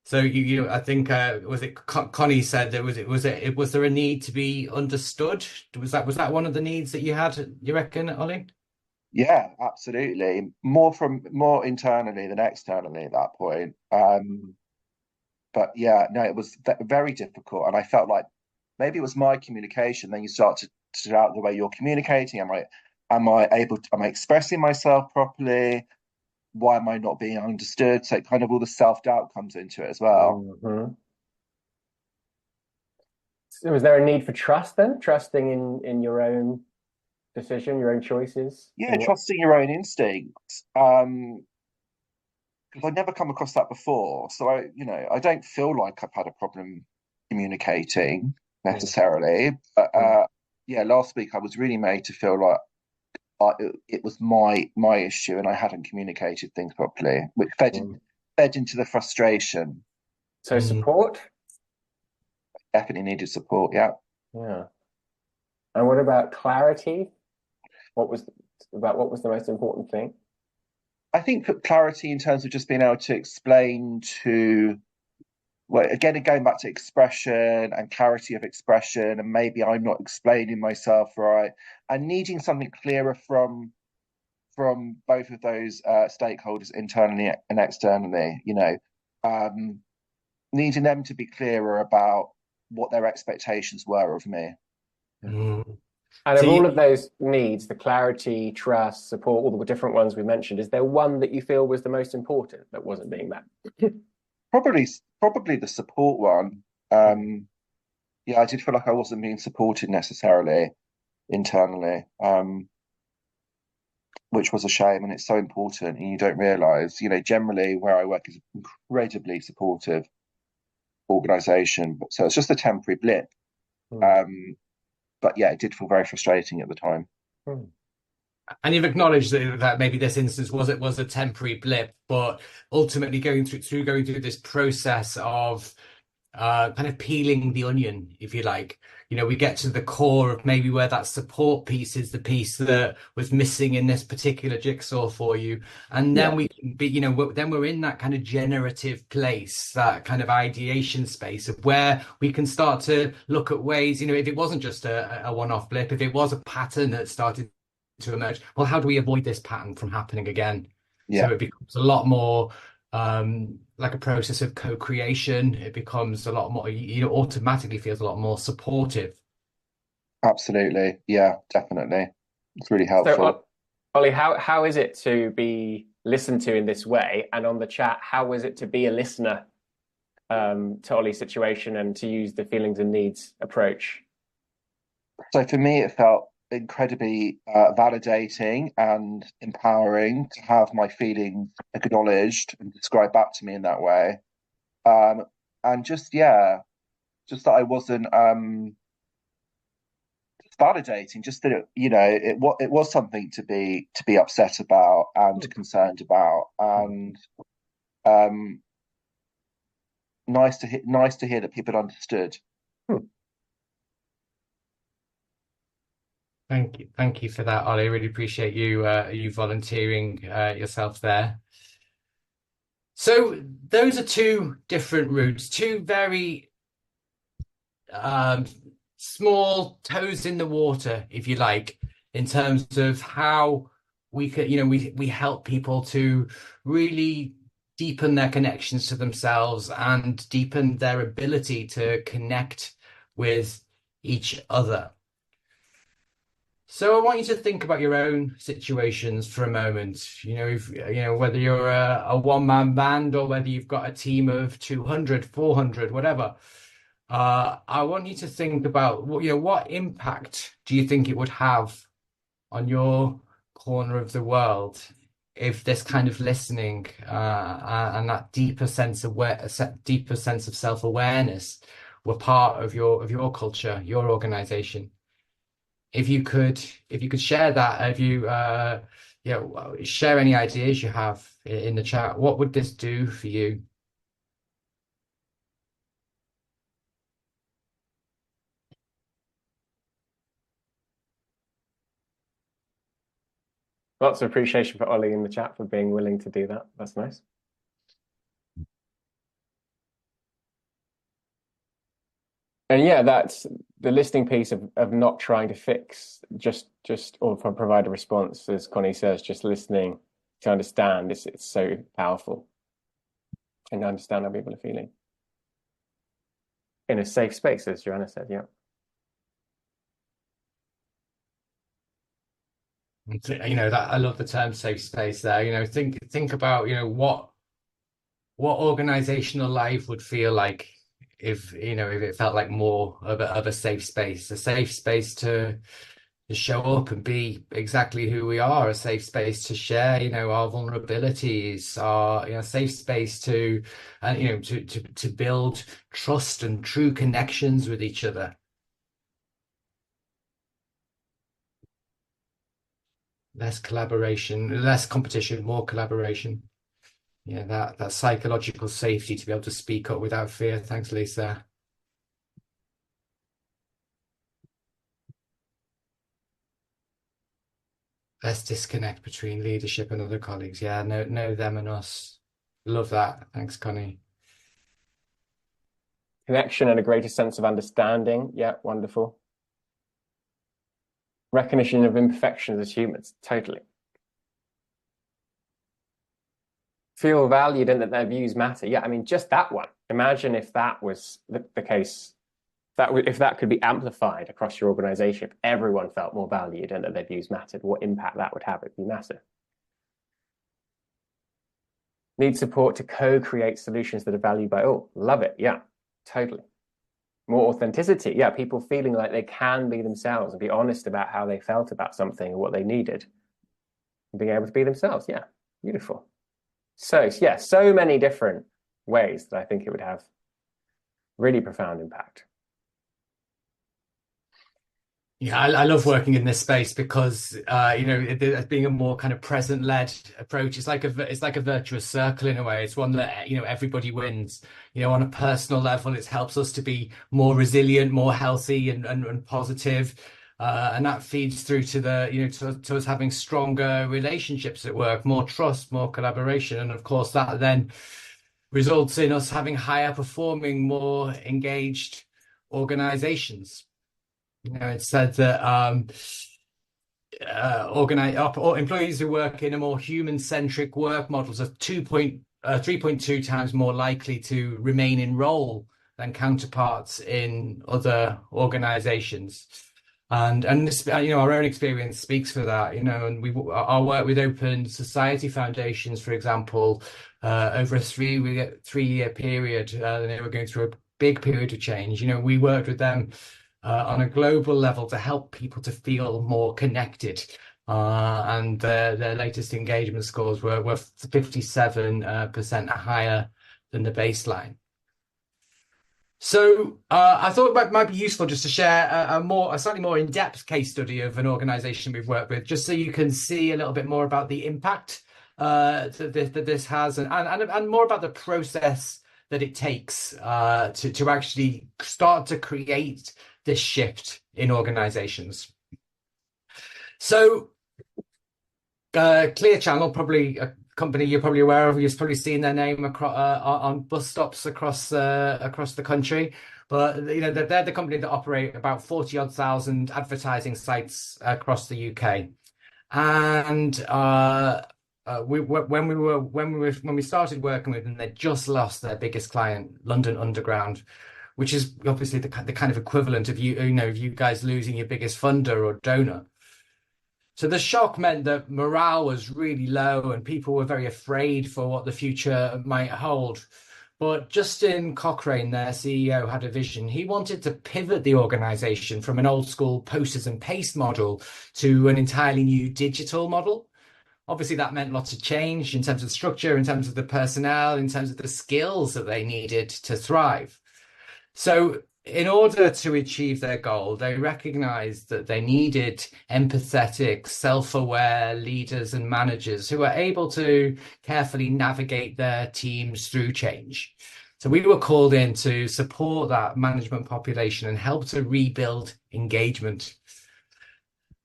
So I think was it Connie said there was there a need to be understood? Was that one of the needs that you had, you reckon, Ollie? Yeah, absolutely. More internally than externally at that point. But yeah, no, it was very difficult, and I felt like maybe it was my communication. Then you start to doubt the way you're communicating. Am I expressing myself properly? Why am I not being understood? So kind of all the self-doubt comes into it as well. Mm-hmm. So was there a need for trust then? Trusting in your own decision, your own choices? Yeah, trusting your own instincts. Because I'd never come across that before. So I don't feel like I've had a problem communicating necessarily. But yeah, last week I was really made to feel like it was my issue, and I hadn't communicated things properly, which fed into the frustration. So support? Definitely needed support. Yeah. And what about clarity? What was the most important thing? I think for clarity in terms of just being able to explain again, going back to expression and clarity of expression, and maybe I'm not explaining myself right, and needing something clearer from both of those stakeholders, internally and externally. Needing them to be clearer about what their expectations were of me. And of all of those needs, the clarity, trust, support, all the different ones we mentioned, is there one that you feel was the most important that wasn't being met? Probably the support one. Yeah, I did feel like I wasn't being supported necessarily internally, which was a shame, and it's so important, and you don't realise, generally where I work is an incredibly supportive organisation, so it's just a temporary blip. But yeah, it did feel very frustrating at the time. And you've acknowledged that maybe this instance was a temporary blip, but ultimately going through this process of kind of peeling the onion, if you like. We get to the core of maybe where that support piece is the piece that was missing in this particular jigsaw for you. And then we can be, then we're in that kind of generative place, that kind of ideation space of where we can start to look at ways, if it wasn't just a one-off blip, if it was a pattern that started to emerge, well, how do we avoid this pattern from happening again? So it becomes a lot more like a process of co-creation. It becomes a lot more, automatically feels a lot more supportive. Absolutely. Yeah, definitely. It's really helpful. So, Ollie, how is it to be listened to in this way? And on the chat, how was it to be a listener to Ollie's situation and to use the feelings and needs approach? So for me, it felt incredibly validating and empowering to have my feelings acknowledged and described back to me in that way, and just that I wasn't validating, just that it was something to be upset about and concerned about, and nice to hear that people understood. Thank you for that, Ollie. I really appreciate you volunteering yourself there. So those are two different routes, two very small toes in the water, if you like, in terms of how we could, we help people to really deepen their connections to themselves and deepen their ability to connect with each other. So I want you to think about your own situations for a moment. You know, if you know whether you're a one-man band or whether you've got a team of 200, 400, whatever. I want you to think about what impact do you think it would have on your corner of the world if this kind of listening and that deeper sense of self-awareness were part of your culture, your organization. If you could share that, if you share any ideas you have in the chat, what would this do for you? Lots of appreciation for Ollie in the chat for being willing to do that. That's nice. And yeah, that's the listening piece of not trying to fix, just or provide a response, as Connie says, just listening to understand. It's so powerful, and understand how people are feeling in a safe space, as Joanna said. Yeah. You know, that I love the term safe space there. You know, think about, you know, what organizational life would feel like if it felt like more of a safe space to show up and be exactly who we are, a safe space to share, you know, our vulnerabilities, our, you know, safe space to to build trust and true connections with each other. Less collaboration, less competition, more collaboration. Yeah, that psychological safety to be able to speak up without fear. Thanks, Lisa. Less disconnect between leadership and other colleagues. Yeah, no them and us. Love that. Thanks, Connie. Connection and a greater sense of understanding. Yeah, wonderful. Recognition of imperfections as humans. Totally. Feel valued and that their views matter. Yeah, I mean, just that one. Imagine if that was the case, if that could be amplified across your organization, if everyone felt more valued and that their views mattered, what impact that would have. It'd be massive. Need support to co-create solutions that are valued by all. Love it. Yeah, totally. More authenticity. Yeah, people feeling like they can be themselves and be honest about how they felt about something or what they needed. And being able to be themselves. Yeah, beautiful. So yeah, so many different ways that I think it would have really profound impact. Yeah, I love working in this space because you know, being a more kind of present-led approach, it's like a virtuous circle in a way. It's one that, you know, everybody wins. You know, on a personal level, it helps us to be more resilient, more healthy, and positive, and that feeds through to the, you know, to us having stronger relationships at work, more trust, more collaboration, and of course that then results in us having higher performing, more engaged organizations. You know, it's said that employees who work in a more human-centric work models are 3.2 times more likely to remain in role than counterparts in other organizations. And this, you know, our own experience speaks for that. You know, and our work with Open Society Foundations, for example, over a three-year period, they were going through a big period of change. You know, we worked with them on a global level to help people to feel more connected. And their latest engagement scores were 57% higher than the baseline. So I thought it might be useful just to share a slightly more in-depth case study of an organization we've worked with, just so you can see a little bit more about the impact that this has, and more about the process that it takes to actually start to create this shift in organizations. So Clear Channel, probably a company you're probably aware of. You've probably seen their name on bus stops across the country. But you know, they're the company that operate about 40,000 advertising sites across the UK. And when we started working with them, they just lost their biggest client, London Underground, which is obviously the kind of equivalent of you guys losing your biggest funder or donor. So the shock meant that morale was really low and people were very afraid for what the future might hold. But Justin Cochrane, their CEO, had a vision. He wanted to pivot the organization from an old school posters and paste model to an entirely new digital model. Obviously, that meant lots of change in terms of structure, in terms of the personnel, in terms of the skills that they needed to thrive. So in order to achieve their goal, they recognized that they needed empathetic, self-aware leaders and managers who are able to carefully navigate their teams through change. So we were called in to support that management population and help to rebuild engagement.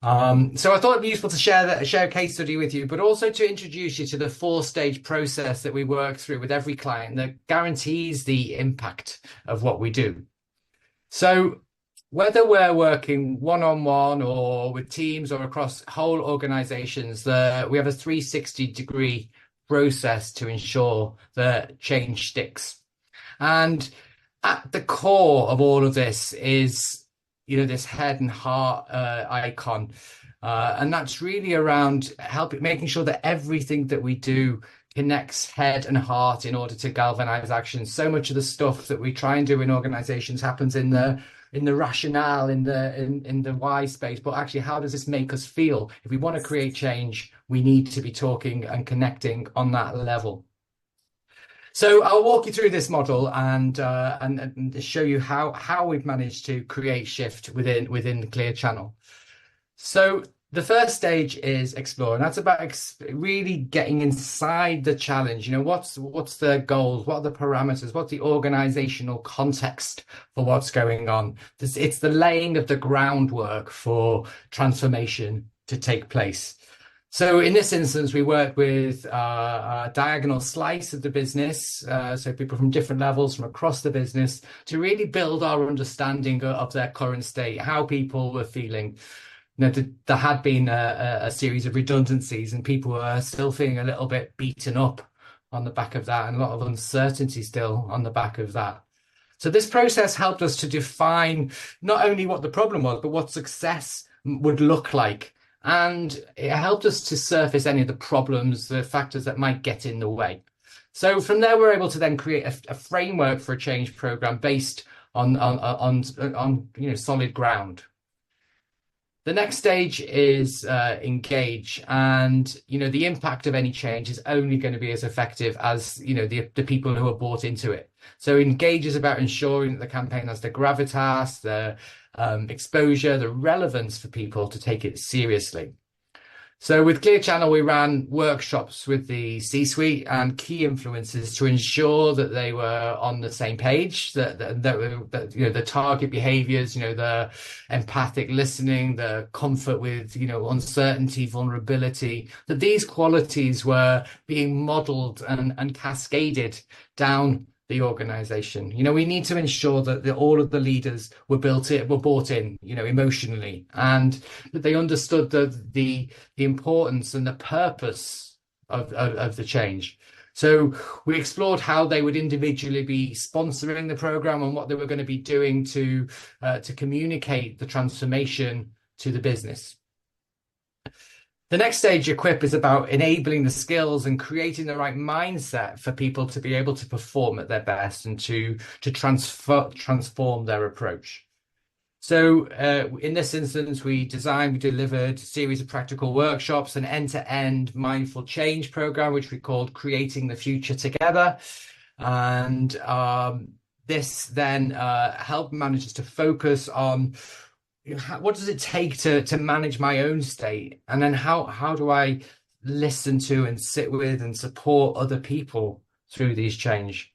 So I thought it'd be useful to share a case study with you, but also to introduce you to the 4-stage process that we work through with every client that guarantees the impact of what we do. So whether we're working one-on-one or with teams or across whole organizations, we have a 360-degree process to ensure that change sticks. And at the core of all of this is, this head and heart icon. And that's really around making sure that everything that we do connects head and heart in order to galvanize action. So much of the stuff that we try and do in organizations happens in the rationale, in the why space, but actually, how does this make us feel? If we want to create change, we need to be talking and connecting on that level. So I'll walk you through this model and show you how we've managed to create shift within the Clear Channel. So the first stage is explore, and that's about really getting inside the challenge. What's the goals? What are the parameters? What's the organizational context for what's going on? It's the laying of the groundwork for transformation to take place. So in this instance, we work with a diagonal slice of the business, so people from different levels from across the business, to really build our understanding of their current state, how people were feeling. There had been a series of redundancies and people were still feeling a little bit beaten up on the back of that, and a lot of uncertainty still on the back of that. So this process helped us to define not only what the problem was, but what success would look like. And it helped us to surface any of the problems, the factors that might get in the way. So from there, we're able to then create a framework for a change program based on solid ground. The next stage is engage, and the impact of any change is only going to be as effective as the people who are bought into it. So engage is about ensuring that the campaign has the gravitas, the exposure, the relevance for people to take it seriously. So with Clear Channel, we ran workshops with the C-suite and key influencers to ensure that they were on the same page, that the target behaviors, the empathic listening, the comfort with, uncertainty, vulnerability, that these qualities were being modeled and cascaded down the organization. We need to ensure that all of the leaders were bought in, emotionally, and that they understood the importance and the purpose of the change. So we explored how they would individually be sponsoring the program and what they were going to be doing to communicate the transformation to the business. The next stage, equip, is about enabling the skills and creating the right mindset for people to be able to perform at their best and to transform their approach. So in this instance, we delivered a series of practical workshops, an end-to-end mindful change program, which we called Creating the Future Together. And this then helped managers to focus on what does it take to manage my own state, and then how do I listen to and sit with and support other people through these changes.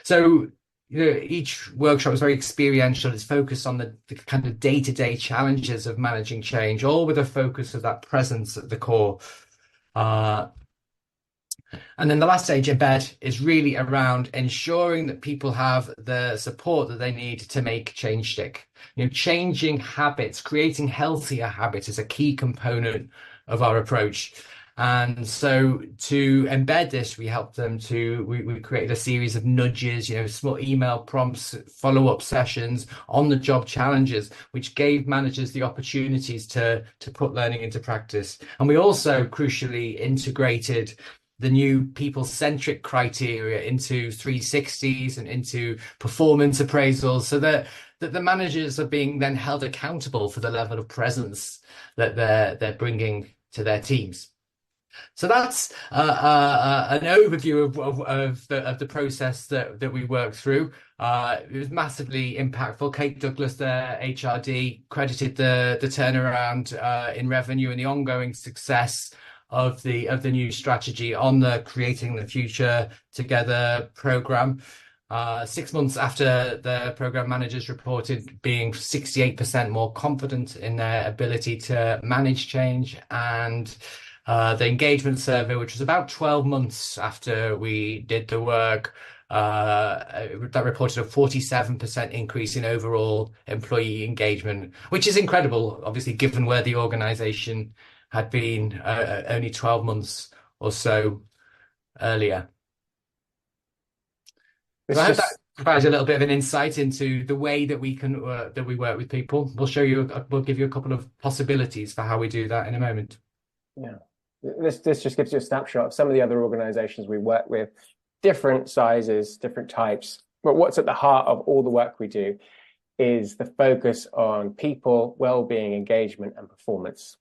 So each workshop is very experiential. It's focused on the kind of day-to-day challenges of managing change, all with a focus of that presence at the core. And then the last stage, embed, is really around ensuring that people have the support that they need to make change stick. Changing habits, creating healthier habits is a key component of our approach. And so to embed this, we helped them we created a series of nudges, small email prompts, follow-up sessions, on-the-job challenges, which gave managers the opportunities to put learning into practice. And we also crucially integrated the new people-centric criteria into 360s and into performance appraisals, so that the managers are being then held accountable for the level of presence that they're bringing to their teams. So that's an overview of the process that we worked through. It was massively impactful. Kate Douglas, their HRD, credited the turnaround in revenue and the ongoing success of the new strategy on the Creating the Future Together program. 6 months after the program managers reported being 68% more confident in their ability to manage change, and the engagement survey, which was about 12 months after we did the work, that reported a 47% increase in overall employee engagement, which is incredible, obviously, given where the organisation had been only 12 months or so earlier. So I hope that provides a little bit of an insight into the way that we work with people. We'll give you a couple of possibilities for how we do that in a moment. Yeah. This just gives you a snapshot of some of the other organizations we work with, different sizes, different types. But what's at the heart of all the work we do is the focus on people, well-being, engagement, and performance.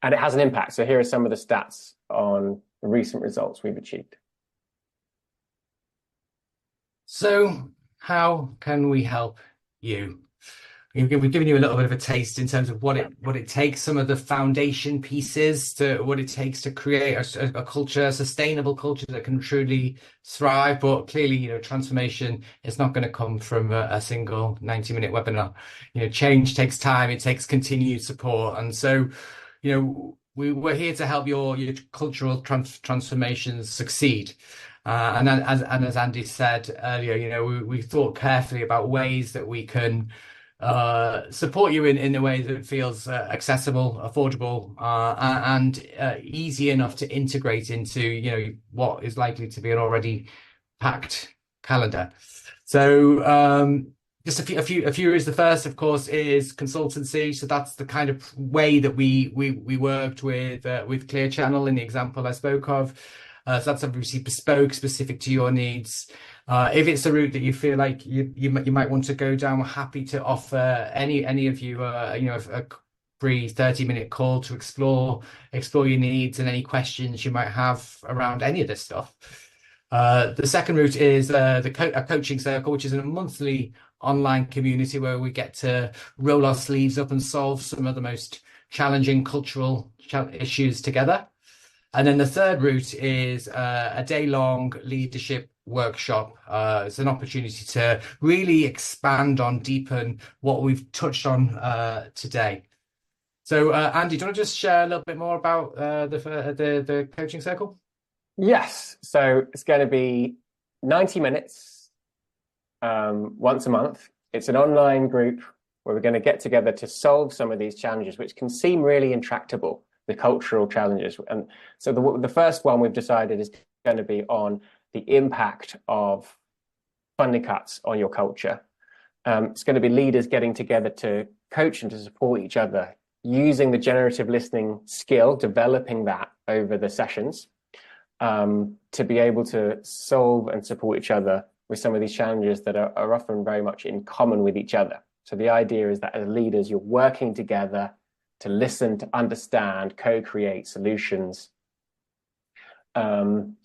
And it has an impact. So here are some of the stats on the recent results we've achieved. So how can we help you? We've given you a little bit of a taste in terms of what it takes, some of the foundation pieces, to what it takes to create a culture, a sustainable culture that can truly thrive. But clearly, transformation is not going to come from a single 90-minute webinar. Change takes time. It takes continued support. And so, we're here to help your cultural transformations succeed. And as Andy said earlier, we thought carefully about ways that we can support you in a way that feels accessible, affordable, and easy enough to integrate into what is likely to be an already packed calendar. So just a few areas. The first, of course, is consultancy. So that's the kind of way that we worked with Clear Channel in the example I spoke of. So that's obviously bespoke, specific to your needs. If it's a route that you feel like you might want to go down, we're happy to offer any of you a free 30-minute call to explore your needs and any questions you might have around any of this stuff. The second route is a coaching circle, which is a monthly online community where we get to roll our sleeves up and solve some of the most challenging cultural issues together. And then the third route is a day-long leadership workshop. It's an opportunity to really expand on, deepen what we've touched on today. So, Andy, do you want to just share a little bit more about the coaching circle? Yes. So it's going to be 90 minutes once a month. It's an online group where we're going to get together to solve some of these challenges, which can seem really intractable, the cultural challenges. And so the first one we've decided is going to be on the impact of funding cuts on your culture. It's going to be leaders getting together to coach and to support each other, using the generative listening skill, developing that over the sessions, to be able to solve and support each other with some of these challenges that are often very much in common with each other. So the idea is that as leaders, you're working together to listen, to understand, co-create solutions, and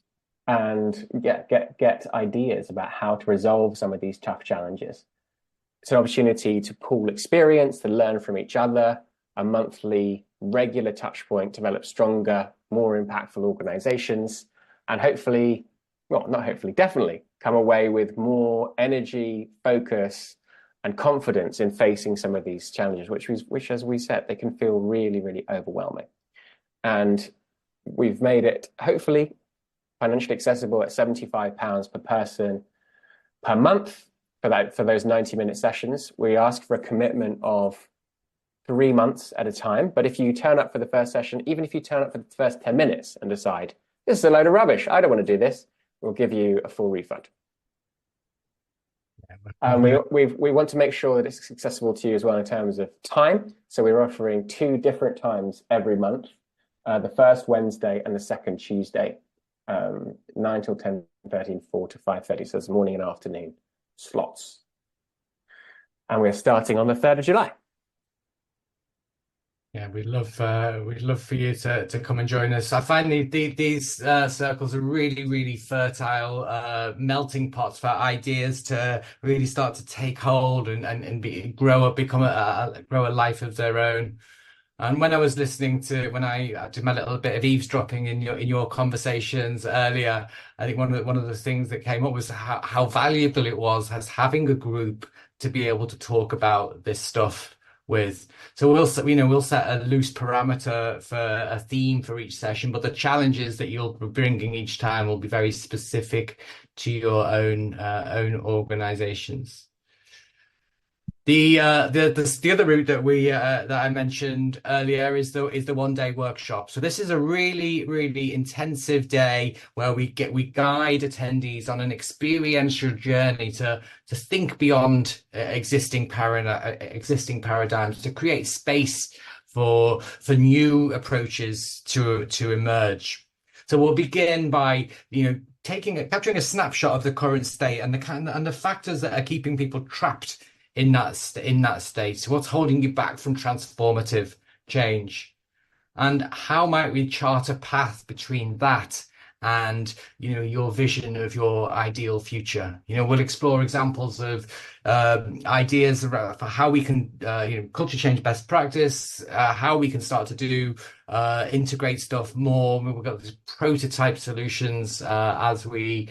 get ideas about how to resolve some of these tough challenges. It's an opportunity to pool experience, to learn from each other, a monthly regular touch point, develop stronger, more impactful organizations, and hopefully, well, not hopefully, definitely come away with more energy, focus, and confidence in facing some of these challenges, which, as we said, they can feel really, really overwhelming. And we've made it, hopefully, financially accessible at £75 per person per month for those 90-minute sessions. We ask for a commitment of 3 months at a time. But if you turn up for the first session, even if you turn up for the first 10 minutes and decide, this is a load of rubbish, I don't want to do this, we'll give you a full refund. And we want to make sure that it's accessible to you as well in terms of time. So we're offering 2 different times every month, the first Wednesday and the second Tuesday, 9 till 10:30 and 4 to 5:30. So it's morning and afternoon slots. And we're starting on the 3rd of July. Yeah, we'd love for you to come and join us. I find these circles are really fertile melting pots for ideas to really start to take hold and become a life of their own. And when I was listening when I did my little bit of eavesdropping in your conversations earlier, I think one of the things that came up was how valuable it was as having a group to be able to talk about this stuff with. So we'll set a loose parameter for a theme for each session, but the challenges that you'll be bringing each time will be very specific to your own organizations. The other route that I mentioned earlier is the 1-day workshop. So this is a really intensive day where we guide attendees on an experiential journey to think beyond existing paradigms, to create space for new approaches to emerge. So we'll begin by capturing a snapshot of the current state and the factors that are keeping people trapped in that state. So what's holding you back from transformative change, and how might we chart a path between that and your vision of your ideal future? We'll explore examples of ideas for how we can culture change best practice, how we can start to do integrate stuff more. We've got these prototype solutions as we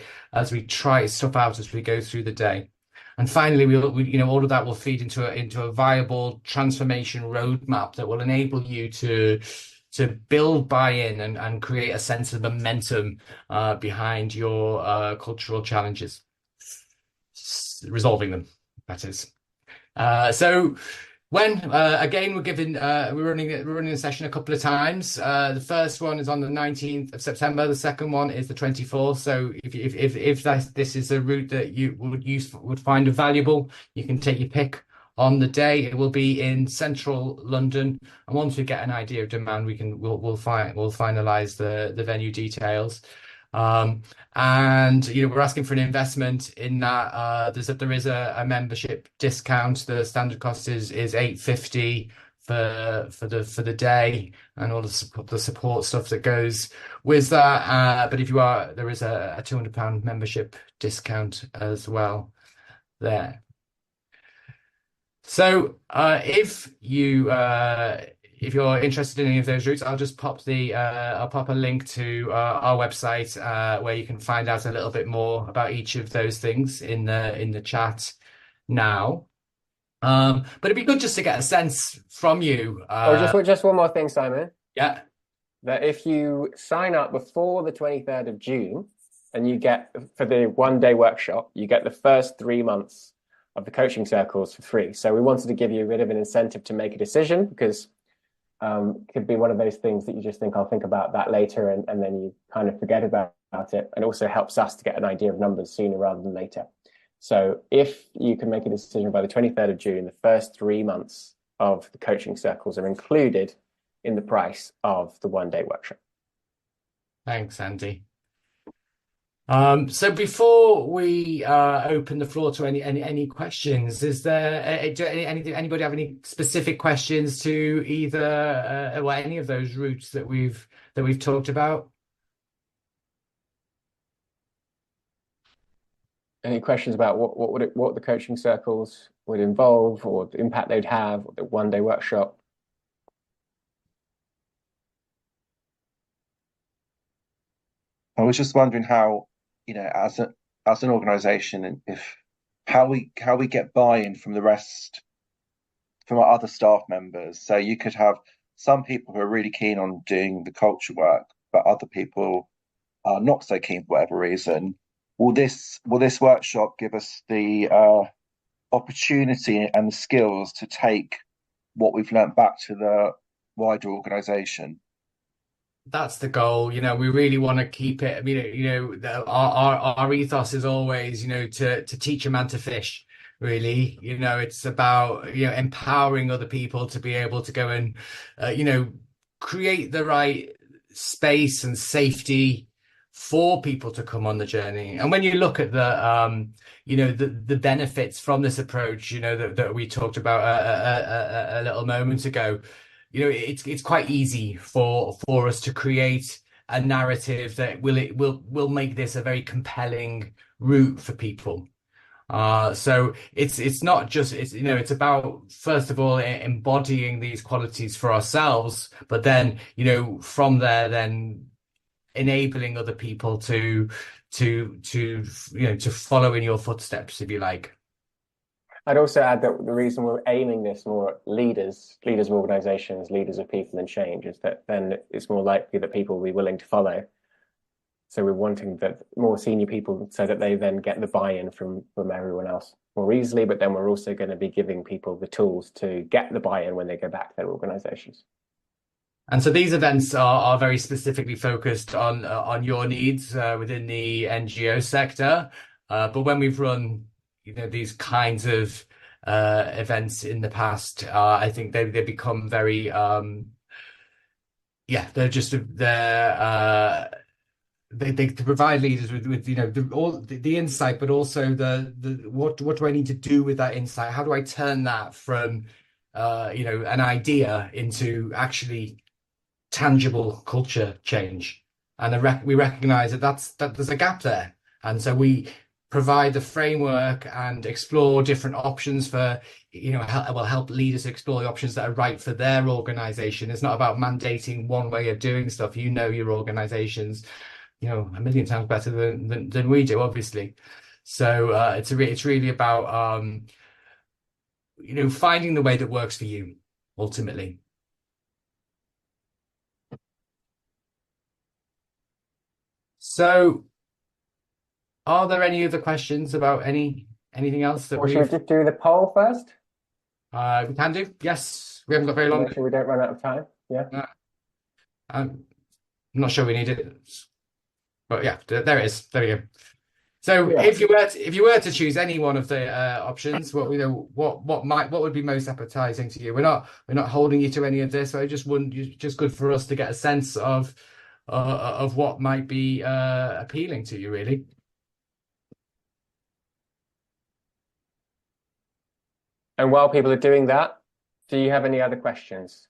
try stuff out as we go through the day. And finally, all of that will feed into a viable transformation roadmap that will enable you to build buy-in and create a sense of momentum behind your cultural challenges, resolving them, that is. So when again we're running the session a couple of times. The first one is on the 19th of September. The second one is the 24th. So if this is a route that you would find valuable, you can take your pick on the day. It will be in central London, and once we get an idea of demand, we'll finalize the venue details. And we're asking for an investment in that. There is a membership discount. The standard cost is £8.50 for the day, and all the support stuff that goes with that. But there is a £200 membership discount as well there. So if you're interested in any of those routes, I'll just pop a link to our website where you can find out a little bit more about each of those things in the chat now. But it'd be good just to get a sense from you. Just one more thing, Simon. Yeah. That if you sign up before the 23rd of June, and you get, for the 1-day workshop, you get the first 3 months of the coaching circles for free. So we wanted to give you a bit of an incentive to make a decision, because it could be one of those things that you just think, I'll think about that later, and then you kind of forget about it. And it also helps us to get an idea of numbers sooner rather than later. So if you can make a decision by the 23rd of June, the first 3 months of the coaching circles are included in the price of the 1-day workshop. Thanks, Andy. So before we open the floor to any questions, is there anybody have any specific questions to either or any of those routes that we've talked about? Any questions about what the coaching circles would involve, or the impact they'd have, or the 1-day workshop? I was just wondering how, as an organisation, how we get buy-in from our other staff members. So you could have some people who are really keen on doing the culture work, but other people are not so keen for whatever reason. Will this workshop give us the opportunity and the skills to take what we've learnt back to the wider organisation. That's the goal. You know, we really want to keep it. I mean, you know, our ethos is always, you know, to teach a man to fish. Really, you know, it's about, you know, empowering other people to be able to go and, you know, create the right space and safety for people to come on the journey. And when you look at the, you know, the benefits from this approach, you know, that we talked about a little moment ago, you know, it's quite easy for us to create a narrative that will make this a very compelling route for people. So it's not just, it's, you know, it's about, first of all, embodying these qualities for ourselves, but then, you know, from there, then enabling other people to you know, to follow in your footsteps, if you like. I'd also add that the reason we're aiming this more at leaders of organizations, leaders of people and change, is that then it's more likely that people will be willing to follow. So we're wanting that more senior people, so that they then get the buy-in from everyone else more easily. But then we're also going to be giving people the tools to get the buy-in when they go back to their organizations. And so these events are very specifically focused on your needs within the NGO sector. But when we've run, you know, these kinds of events in the past, I think they become very yeah, they provide leaders with you know, the insight, but also the what do I need to do with that insight? How do I turn that from you know, an idea into actually tangible culture change? And we recognize that there's a gap there, and so we provide the framework and explore different options for, you know, help leaders explore the options that are right for their organization. It's not about mandating one way of doing stuff. You know your organizations, you know, a million times better than we do, obviously. So it's really about you know, finding the way that works for you ultimately. So, are there any other questions about anything else that Or should we just do the poll first? We can do? Yes, we haven't got very long. Make sure we don't run out of time. Yeah. I'm not sure we need it, but yeah, there it is. There we go. So Yeah. if you were to choose any one of the options, what, you know, what would be most appetizing to you? We're not holding you to any of this. So just good for us to get a sense of what might be appealing to you, really. And while people are doing that, do you have any other questions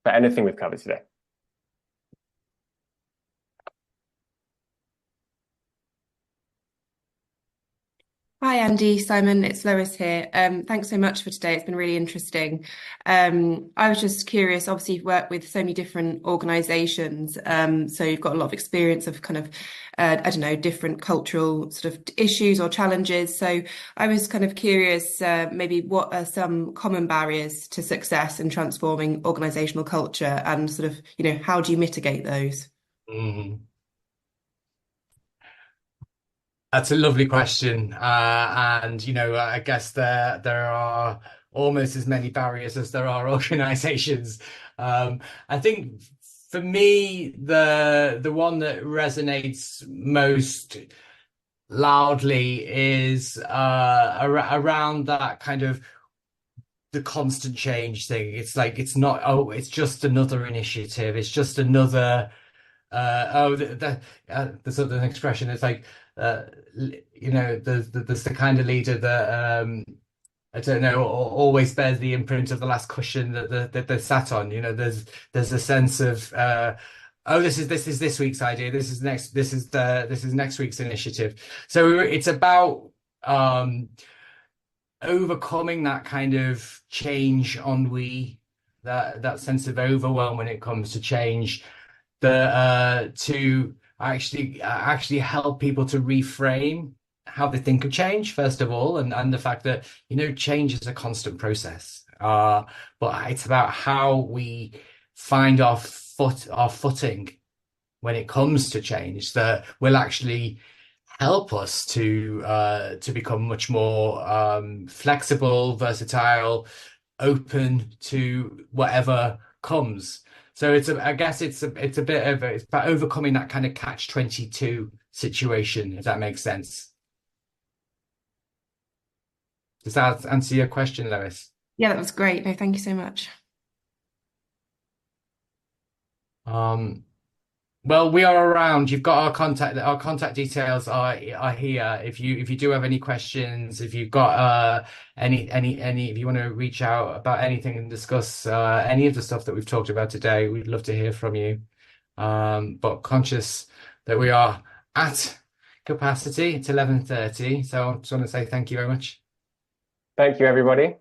for anything we've covered today? Hi, Andy, Simon, it's Lois here. Thanks so much for today. It's been really interesting. I was just curious, obviously you've worked with so many different organisations, so you've got a lot of experience of kind of, I don't know, different cultural sort of issues or challenges. So I was kind of curious, maybe what are some common barriers to success in transforming organisational culture, and sort of, you know, how do you mitigate those? Mm-hmm. That's a lovely question, and you know, I guess there are almost as many barriers as there are organisations. I think for me, the one that resonates most loudly is around that kind of the constant change thing. It's like, it's not, oh, it's just another initiative. It's just another there's sort of an expression. It's like, you know, there's the kind of leader that I don't know, always bears the imprint of the last cushion that they're sat on. You know, there's a sense of oh, this is this week's idea. This is next week's initiative. So it's about overcoming that kind of change ennui, that sense of overwhelm when it comes to change, to actually help people to reframe how they think of change, first of all, and the fact that, you know, change is a constant process, but it's about how we find our footing when it comes to change that will actually help us to become much more flexible, versatile, open to whatever comes. So I guess it's a bit of it's about overcoming that kind of catch-22 situation, if that makes sense. Does that answer your question, Lois? Yeah, that was great. No, thank you so much. Well, we are around. You've got our contact details are here. If you do have any questions, if you've got any if you want to reach out about anything and discuss any of the stuff that we've talked about today, we'd love to hear from you. But conscious that we are at capacity, it's 11:30, so I just want to say thank you very much. Thank you, everybody.